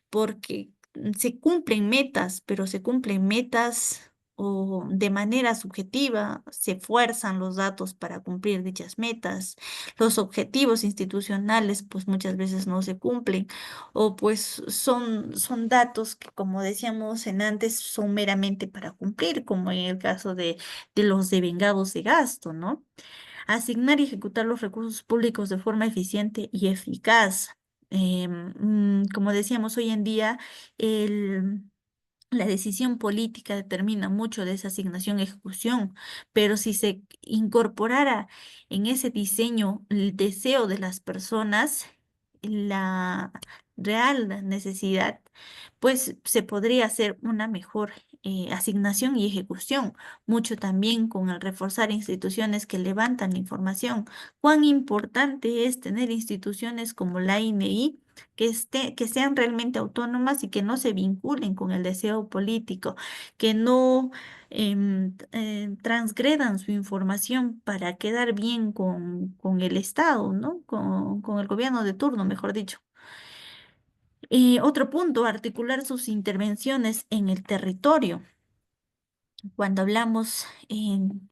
porque se cumplen metas, pero se cumplen metas o de manera subjetiva, se fuerzan los datos para cumplir dichas metas. Los objetivos institucionales, pues muchas veces no se cumplen, o pues son datos que, como decíamos en antes, son meramente para cumplir, como en el caso de los devengados de gasto, ¿no? Asignar y ejecutar los recursos públicos de forma eficiente y eficaz. Como decíamos, hoy en día la decisión política determina mucho de esa asignación y ejecución, pero si se incorporara en ese diseño el deseo de las personas, la real necesidad, pues se podría hacer una mejor asignación y ejecución, mucho también con el reforzar instituciones que levantan la información. Cuán importante es tener instituciones como la INEI que sean realmente autónomas y que no se vinculen con el deseo político, que no transgredan su información para quedar bien con el Estado, ¿no? Con el gobierno de turno, mejor dicho. Otro punto, articular sus intervenciones en el territorio. Cuando hablamos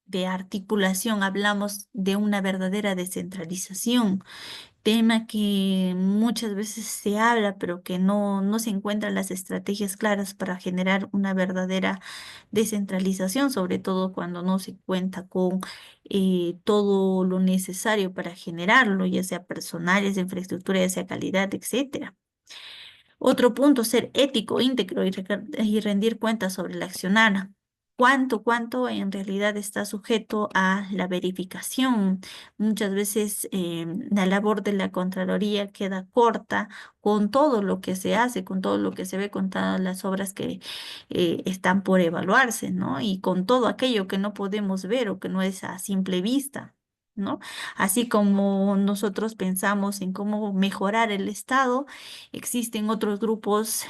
de articulación, hablamos de una verdadera descentralización, tema que muchas veces se habla, pero que no se encuentran las estrategias claras para generar una verdadera descentralización, sobre todo cuando no se cuenta con todo lo necesario para generarlo, ya sea personal, ya sea infraestructura, ya sea calidad, etcétera. Otro punto, ser ético, íntegro y rendir cuentas sobre el accionar. ¿Cuánto en realidad está sujeto a la verificación? Muchas veces la labor de la Contraloría queda corta con todo lo que se hace, con todo lo que se ve, con todas las obras que están por evaluarse, ¿no? Y con todo aquello que no podemos ver o que no es a simple vista, ¿no? Así como nosotros pensamos en cómo mejorar el Estado, existen otros grupos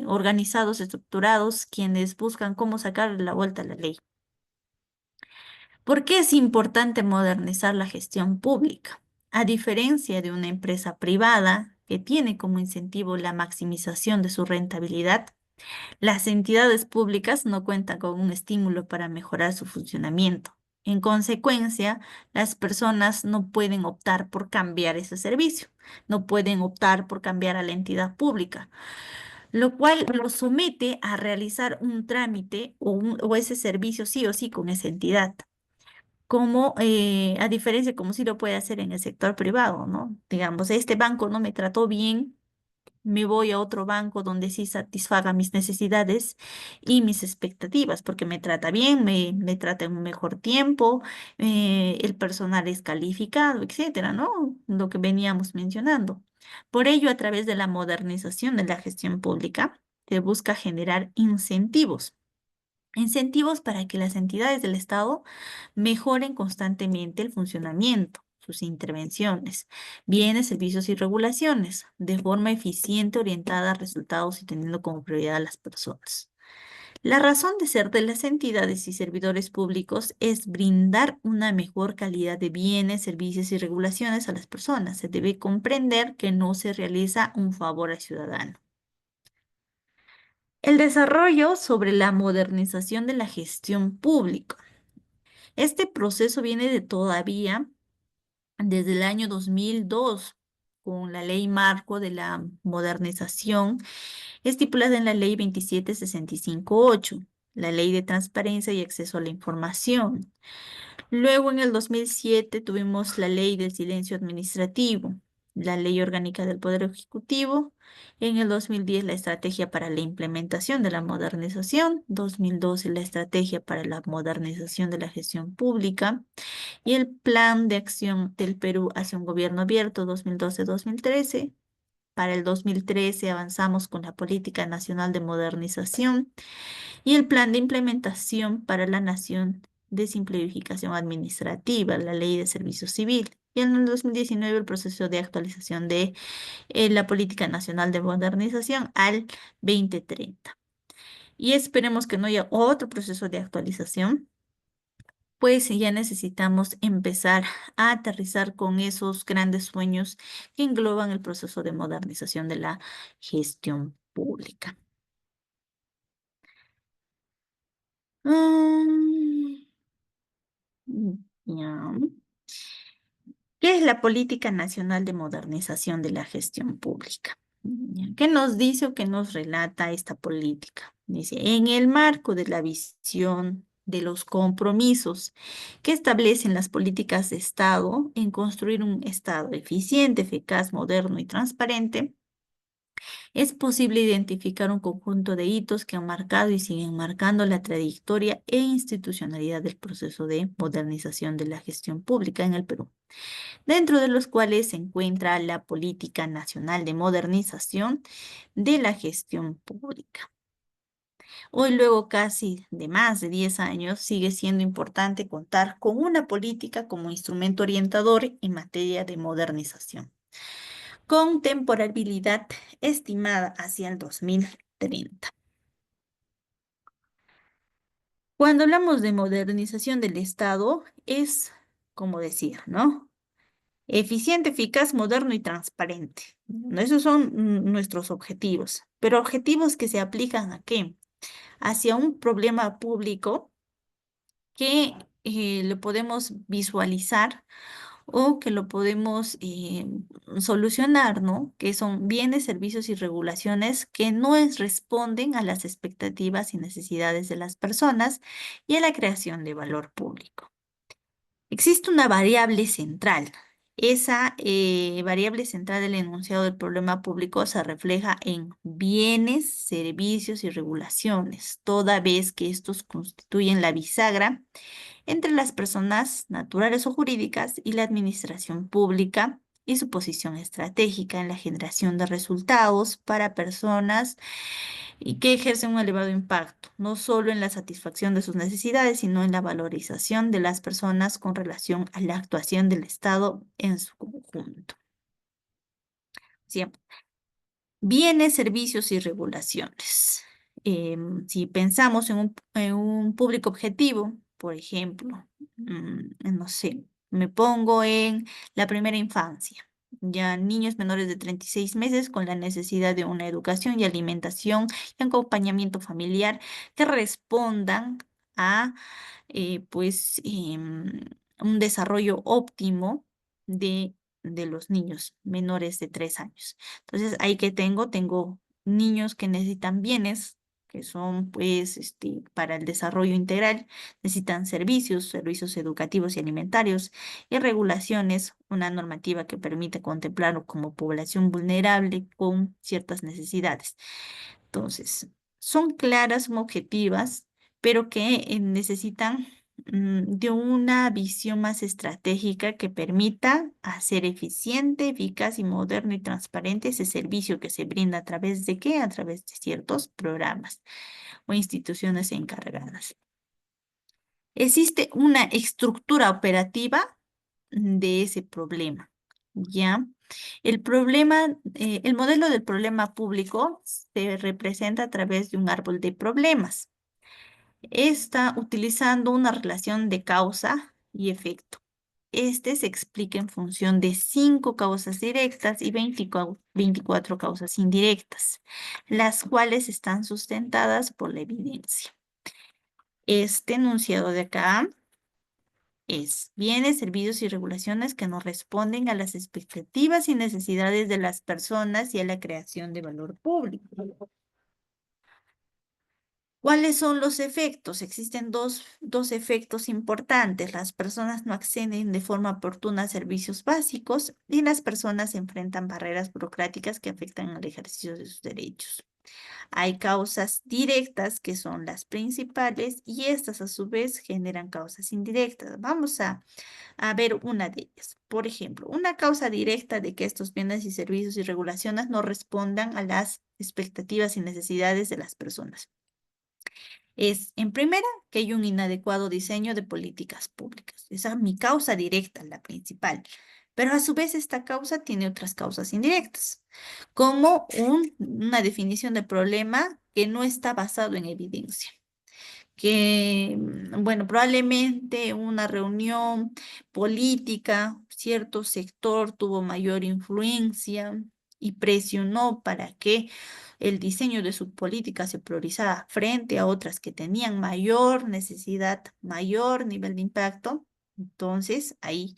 organizados, estructurados, quienes buscan cómo sacar la vuelta a la ley. ¿Por qué es importante modernizar la gestión pública? A diferencia de una empresa privada que tiene como incentivo la maximización de su rentabilidad, las entidades públicas no cuentan con un estímulo para mejorar su funcionamiento. En consecuencia, las personas no pueden optar por cambiar ese servicio, no pueden optar por cambiar a la entidad pública, lo cual los somete a realizar un trámite o ese servicio sí o sí con esa entidad. Como, a diferencia, como sí lo puede hacer en el sector privado, ¿no? Digamos, este banco no me trató bien, me voy a otro banco donde sí satisfaga mis necesidades y mis expectativas, porque me trata bien, me trata en un mejor tiempo, el personal es calificado, etcétera, ¿no? Lo que veníamos mencionando. Por ello, a través de la modernización de la gestión pública, se busca generar incentivos. Incentivos para que las entidades del Estado mejoren constantemente el funcionamiento. sus intervenciones, bienes, servicios y regulaciones, de forma eficiente, orientada a resultados y teniendo como prioridad a las personas. La razón de ser de las entidades y servidores públicos es brindar una mejor calidad de bienes, servicios y regulaciones a las personas. Se debe comprender que no se realiza un favor al ciudadano. El desarrollo sobre la modernización de la gestión pública. Este proceso viene de todavía desde el año 2002, con la ley marco de la modernización estipulada en la ley 27658, la ley de transparencia y acceso a la información. Luego, en el 2007, tuvimos la ley del silencio administrativo, la ley orgánica del Poder Ejecutivo. En el 2010, la estrategia para la implementación de la modernización. 2012, la estrategia para la modernización de la gestión pública. Y el plan de acción del Perú hacia un gobierno abierto 2012-2013. Para el 2013 avanzamos con la Política Nacional de Modernización y el plan de implementación para la Nación de Simplificación Administrativa, la Ley de Servicio Civil. Y en el 2019 el proceso de actualización de la Política Nacional de Modernización al 2030. Y esperemos que no haya otro proceso de actualización, pues ya necesitamos empezar a aterrizar con esos grandes sueños que engloban el proceso de modernización de la gestión pública. Mm, ya. ¿Qué es la Política Nacional de Modernización de la Gestión Pública? ¿Qué nos dice o qué nos relata esta política? Dice, en el marco de la visión de los compromisos que establecen las políticas de Estado en construir un Estado eficiente, eficaz, moderno y transparente, es posible identificar un conjunto de hitos que han marcado y siguen marcando la trayectoria e institucionalidad del proceso de modernización de la gestión pública en el Perú, dentro de los cuales se encuentra la Política Nacional de Modernización de la Gestión Pública. Hoy, luego casi de más de 10 años, sigue siendo importante contar con una política como instrumento orientador en materia de modernización, con temporalidad estimada hacia el 2030. Cuando hablamos de modernización del Estado, es, como decía, ¿no? Eficiente, eficaz, moderno y transparente. Esos son nuestros objetivos, pero objetivos que se aplican ¿a qué? Hacia un problema público que lo podemos visualizar o que lo podemos solucionar, ¿no? Que son bienes, servicios y regulaciones que no responden a las expectativas y necesidades de las personas y a la creación de valor público. Existe una variable central. Esa variable central del enunciado del problema público se refleja en bienes, servicios y regulaciones, toda vez que estos constituyen la bisagra entre las personas naturales o jurídicas y la administración pública y su posición estratégica en la generación de resultados para personas y que ejercen un elevado impacto, no solo en la satisfacción de sus necesidades, sino en la valorización de las personas con relación a la actuación del Estado en su conjunto. Siempre. Bienes, servicios y regulaciones. Si pensamos en un público objetivo, por ejemplo, no sé, me pongo en la primera infancia, ya niños menores de 36 meses con la necesidad de una educación y alimentación y acompañamiento familiar que respondan a un desarrollo óptimo de los niños menores de 3 años. Entonces, ahí que tengo niños que necesitan bienes, que son para el desarrollo integral, necesitan servicios educativos y alimentarios y regulaciones, una normativa que permite contemplarlo como población vulnerable con ciertas necesidades. Entonces, son claras, son objetivas, pero que necesitan de una visión más estratégica que permita hacer eficiente, eficaz y moderno y transparente ese servicio que se brinda a través de ¿qué? A través de ciertos programas o instituciones encargadas. ¿Existe una estructura operativa? de ese problema, ¿ya? El modelo del problema público se representa a través de un árbol de problemas. Está utilizando una relación de causa y efecto. Este se explica en función de 5 causas directas y 24 causas indirectas, las cuales están sustentadas por la evidencia. Este enunciado de acá es bienes, servicios y regulaciones que no responden a las expectativas y necesidades de las personas y a la creación de valor público. ¿Cuáles son los efectos? Existen dos efectos importantes. Las personas no acceden de forma oportuna a servicios básicos y las personas enfrentan barreras burocráticas que afectan al ejercicio de sus derechos. Hay causas directas que son las principales y estas a su vez generan causas indirectas. Vamos a ver una de ellas. Por ejemplo, una causa directa de que estos bienes y servicios y regulaciones no respondan a las expectativas y necesidades de las personas es, en primera, que hay un inadecuado diseño de políticas públicas. Esa es mi causa directa, la principal. Pero a su vez esta causa tiene otras causas indirectas, como una definición de problema que no está basado en evidencia. Que, bueno, probablemente una reunión política, cierto sector tuvo mayor influencia y presionó para que el diseño de su política se priorizara frente a otras que tenían mayor necesidad, mayor nivel de impacto. Entonces, ahí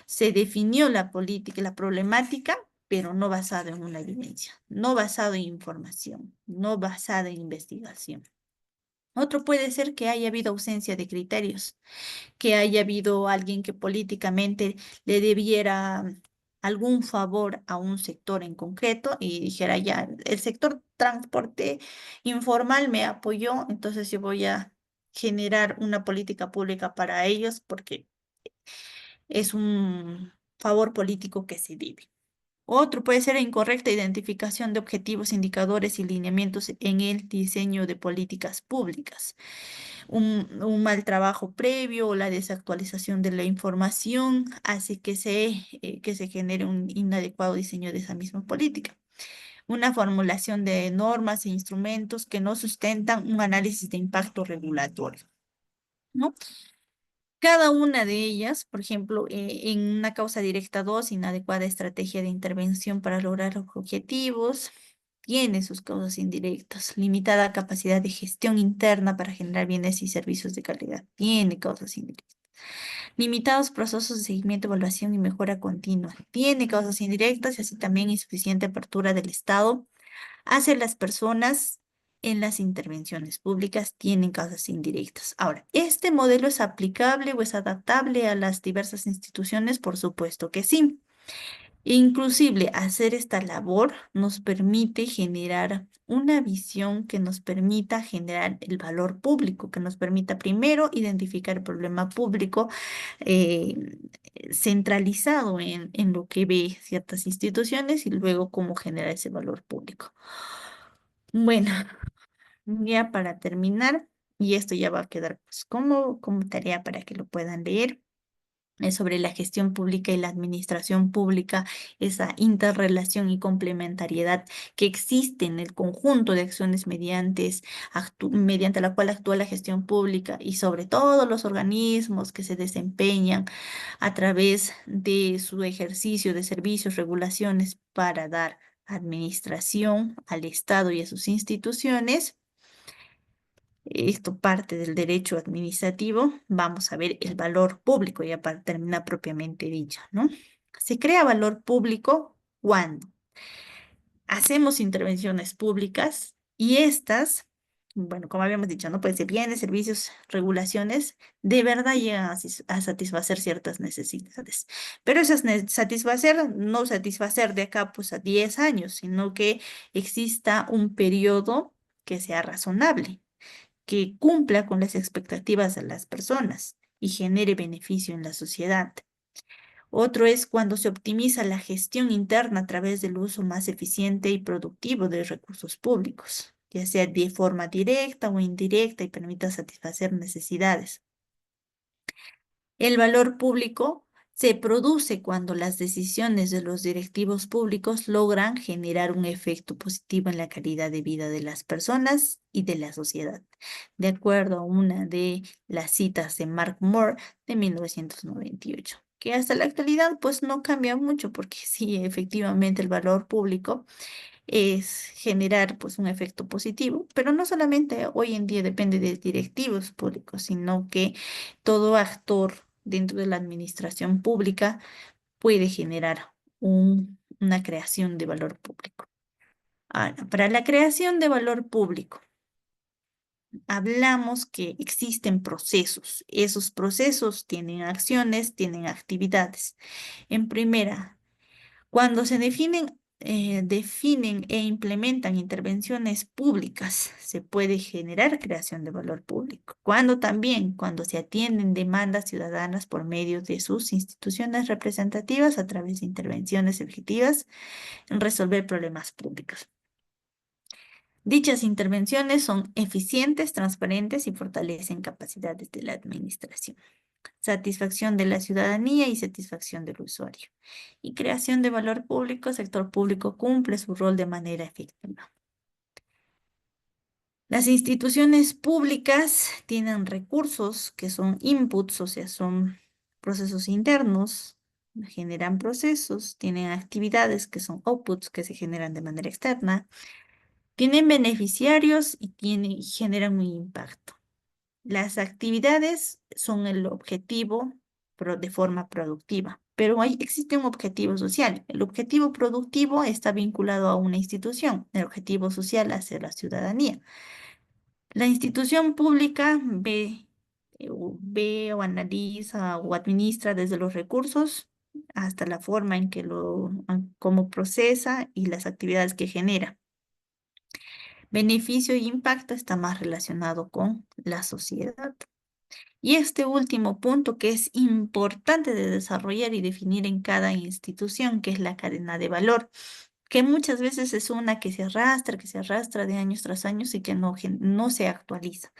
se definió la política, la problemática, pero no basada en una evidencia, no basada en información, no basada en investigación. Otro puede ser que haya habido ausencia de criterios, que haya habido alguien que políticamente le debiera algún favor a un sector en concreto y dijera ya, el sector transporte informal me apoyó, entonces yo voy a generar una política pública para ellos porque es un favor político que se debe. Otro puede ser incorrecta identificación de objetivos, indicadores y lineamientos en el diseño de políticas públicas. Un mal trabajo previo o la desactualización de la información hace que se genere un inadecuado diseño de esa misma política. Una formulación de normas e instrumentos que no sustentan un análisis de impacto regulatorio, ¿no? Cada una de ellas, por ejemplo, en una causa directa 2, inadecuada estrategia de intervención para lograr los objetivos, tiene sus causas indirectas. Limitada capacidad de gestión interna para generar bienes y servicios de calidad, tiene causas indirectas. Limitados procesos de seguimiento, evaluación y mejora continua, tiene causas indirectas y así también insuficiente apertura del Estado hacia las personas en las intervenciones públicas tienen causas indirectas. Ahora, ¿este modelo es aplicable o es adaptable a las diversas instituciones? Por supuesto que sí. Inclusive, hacer esta labor nos permite generar una visión que nos permita generar el valor público, que nos permita primero identificar el problema público eh, centralizado en lo que ve ciertas instituciones y luego cómo generar ese valor público. Bueno, ya para terminar, y esto ya va a quedar pues, como tarea para que lo puedan leer, es sobre la gestión pública y la administración pública, esa interrelación y complementariedad que existe en el conjunto de acciones mediante la cual actúa la gestión pública y sobre todo los organismos que se desempeñan a través de su ejercicio de servicios, regulaciones para dar administración al Estado y a sus instituciones. Esto parte del derecho administrativo. Vamos a ver el valor público ya para terminar propiamente dicho, ¿no? Se crea valor público cuando hacemos intervenciones públicas y estas, bueno, como habíamos dicho, ¿no? Pues de bienes, servicios, regulaciones, de verdad llegan a satisfacer ciertas necesidades. Pero esas no satisfacer de acá pues a 10 años, sino que exista un periodo que sea razonable, que cumpla con las expectativas de las personas y genere beneficio en la sociedad. Otro es cuando se optimiza la gestión interna a través del uso más eficiente y productivo de recursos públicos, ya sea de forma directa o indirecta y permita satisfacer necesidades. El valor público Se produce cuando las decisiones de los directivos públicos logran generar un efecto positivo en la calidad de vida de las personas y de la sociedad, de acuerdo a una de las citas de Mark Moore de 1998, que hasta la actualidad pues no cambia mucho porque sí, efectivamente el valor público es generar pues un efecto positivo, pero no solamente hoy en día depende de directivos públicos, sino que todo actor dentro de la administración pública puede generar una creación de valor público. Ahora, para la creación de valor público, hablamos que existen procesos. Esos procesos tienen acciones, tienen actividades. En primera, cuando se definen e implementan intervenciones públicas, se puede generar creación de valor público. Cuando se atienden demandas ciudadanas por medio de sus instituciones representativas a través de intervenciones efectivas en resolver problemas públicos. Dichas intervenciones son eficientes, transparentes y fortalecen capacidades de la administración. Satisfacción de la ciudadanía y satisfacción del usuario. Y creación de valor público, el sector público cumple su rol de manera efectiva. Las instituciones públicas tienen recursos que son inputs, o sea, son procesos internos, generan procesos, tienen actividades que son outputs que se generan de manera externa, tienen beneficiarios y generan un impacto. Las actividades son el objetivo de forma productiva, pero existe un objetivo social. El objetivo productivo está vinculado a una institución, el objetivo social hacia la ciudadanía. La institución pública ve o analiza o administra desde los recursos hasta la forma en que cómo procesa y las actividades que genera. Beneficio y impacto está más relacionado con la sociedad. Y este último punto que es importante de desarrollar y definir en cada institución, que es la cadena de valor, que muchas veces es una que se arrastra de años tras años y que no se actualiza.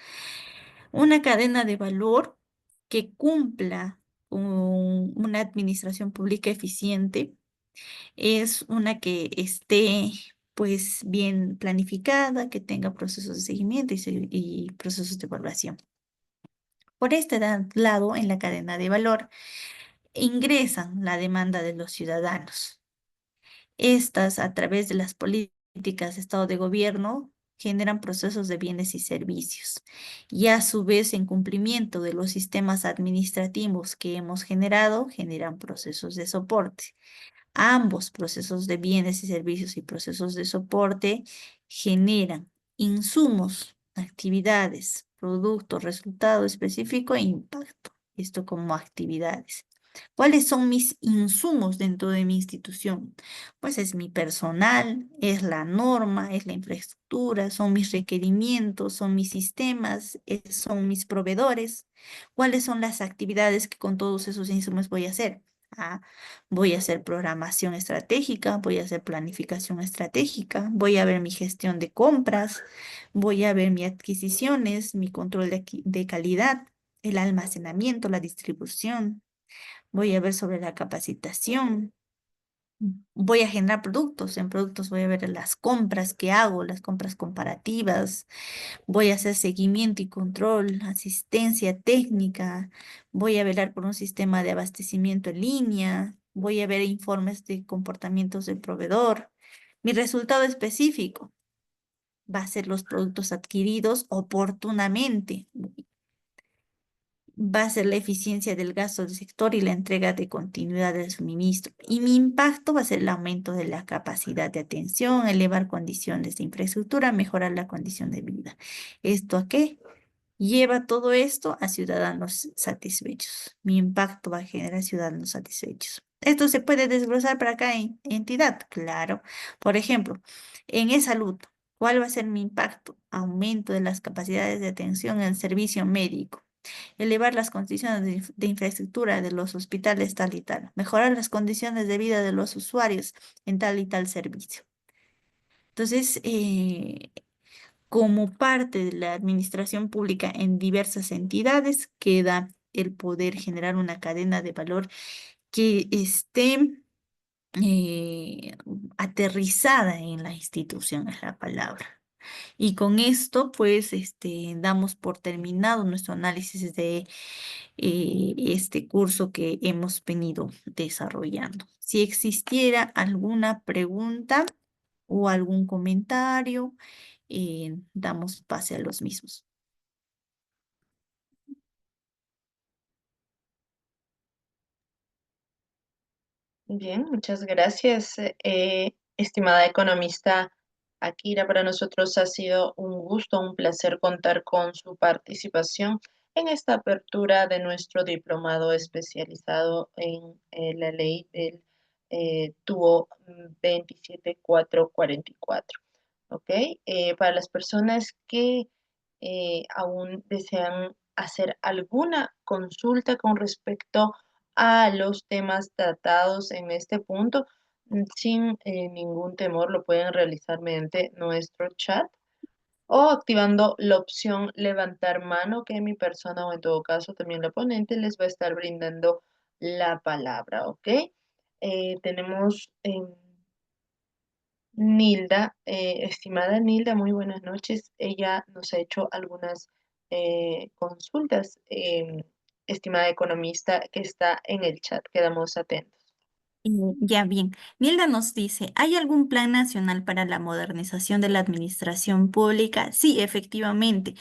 Una cadena de valor que cumpla con una administración pública eficiente es una que esté pues bien planificada, que tenga procesos de seguimiento y procesos de evaluación. Por este lado, en la cadena de valor, ingresan la demanda de los ciudadanos. Estas, a través de las políticas de Estado de Gobierno, generan procesos de bienes y servicios. Y a su vez, en cumplimiento de los sistemas administrativos que hemos generado, generan procesos de soporte. Ambos procesos de bienes y servicios y procesos de soporte generan insumos, actividades, producto, resultado específico e impacto. Esto como actividades. ¿Cuáles son mis insumos dentro de mi institución? Pues es mi personal, es la norma, es la infraestructura, son mis requerimientos, son mis sistemas, son mis proveedores. ¿Cuáles son las actividades que con todos esos insumos voy a hacer? Voy a hacer programación estratégica, voy a hacer planificación estratégica, voy a ver mi gestión de compras, voy a ver mis adquisiciones, mi control de calidad, el almacenamiento, la distribución. Voy a ver sobre la capacitación. Voy a generar productos. En productos voy a ver las compras que hago, las compras comparativas. Voy a hacer seguimiento y control, asistencia técnica. Voy a velar por un sistema de abastecimiento en línea. Voy a ver informes de comportamientos del proveedor. Mi resultado específico va a ser los productos adquiridos oportunamente. Va a ser la eficiencia del gasto del sector y la entrega de continuidad del suministro. Y mi impacto va a ser el aumento de la capacidad de atención, elevar condiciones de infraestructura, mejorar la condición de vida. ¿Esto a qué? Lleva todo esto a ciudadanos satisfechos. Mi impacto va a generar ciudadanos satisfechos. Esto se puede desglosar para cada entidad, claro. Por ejemplo, en e-salud, ¿cuál va a ser mi impacto? Aumento de las capacidades de atención en el servicio médico. Elevar las condiciones de infraestructura de los hospitales tal y tal. Mejorar las condiciones de vida de los usuarios en tal y tal servicio. Entonces, como parte de la administración pública en diversas entidades, queda el poder generar una cadena de valor que esté aterrizada en la institución, es la palabra. Y con esto, pues, damos por terminado nuestro análisis de este curso que hemos venido desarrollando. Si existiera alguna pregunta o algún comentario, damos pase a los mismos. Bien, muchas gracias, estimada economista Akira. Para nosotros ha sido un gusto, un placer contar con su participación en esta apertura de nuestro diplomado especializado en la ley del TUO 27444. ¿Ok? Para las personas que aún desean hacer alguna consulta con respecto a los temas tratados en este punto, sin ningún temor lo pueden realizar mediante nuestro chat o activando la opción levantar mano, que mi persona o en todo caso también la ponente les va a estar brindando la palabra, ¿ok? Tenemos Nilda, estimada Nilda, muy buenas noches. Ella nos ha hecho algunas consultas, estimada economista que está en el chat. Quedamos atentos. Ya bien, Nilda nos dice, ¿hay algún plan nacional para la modernización de la administración pública? Sí, efectivamente.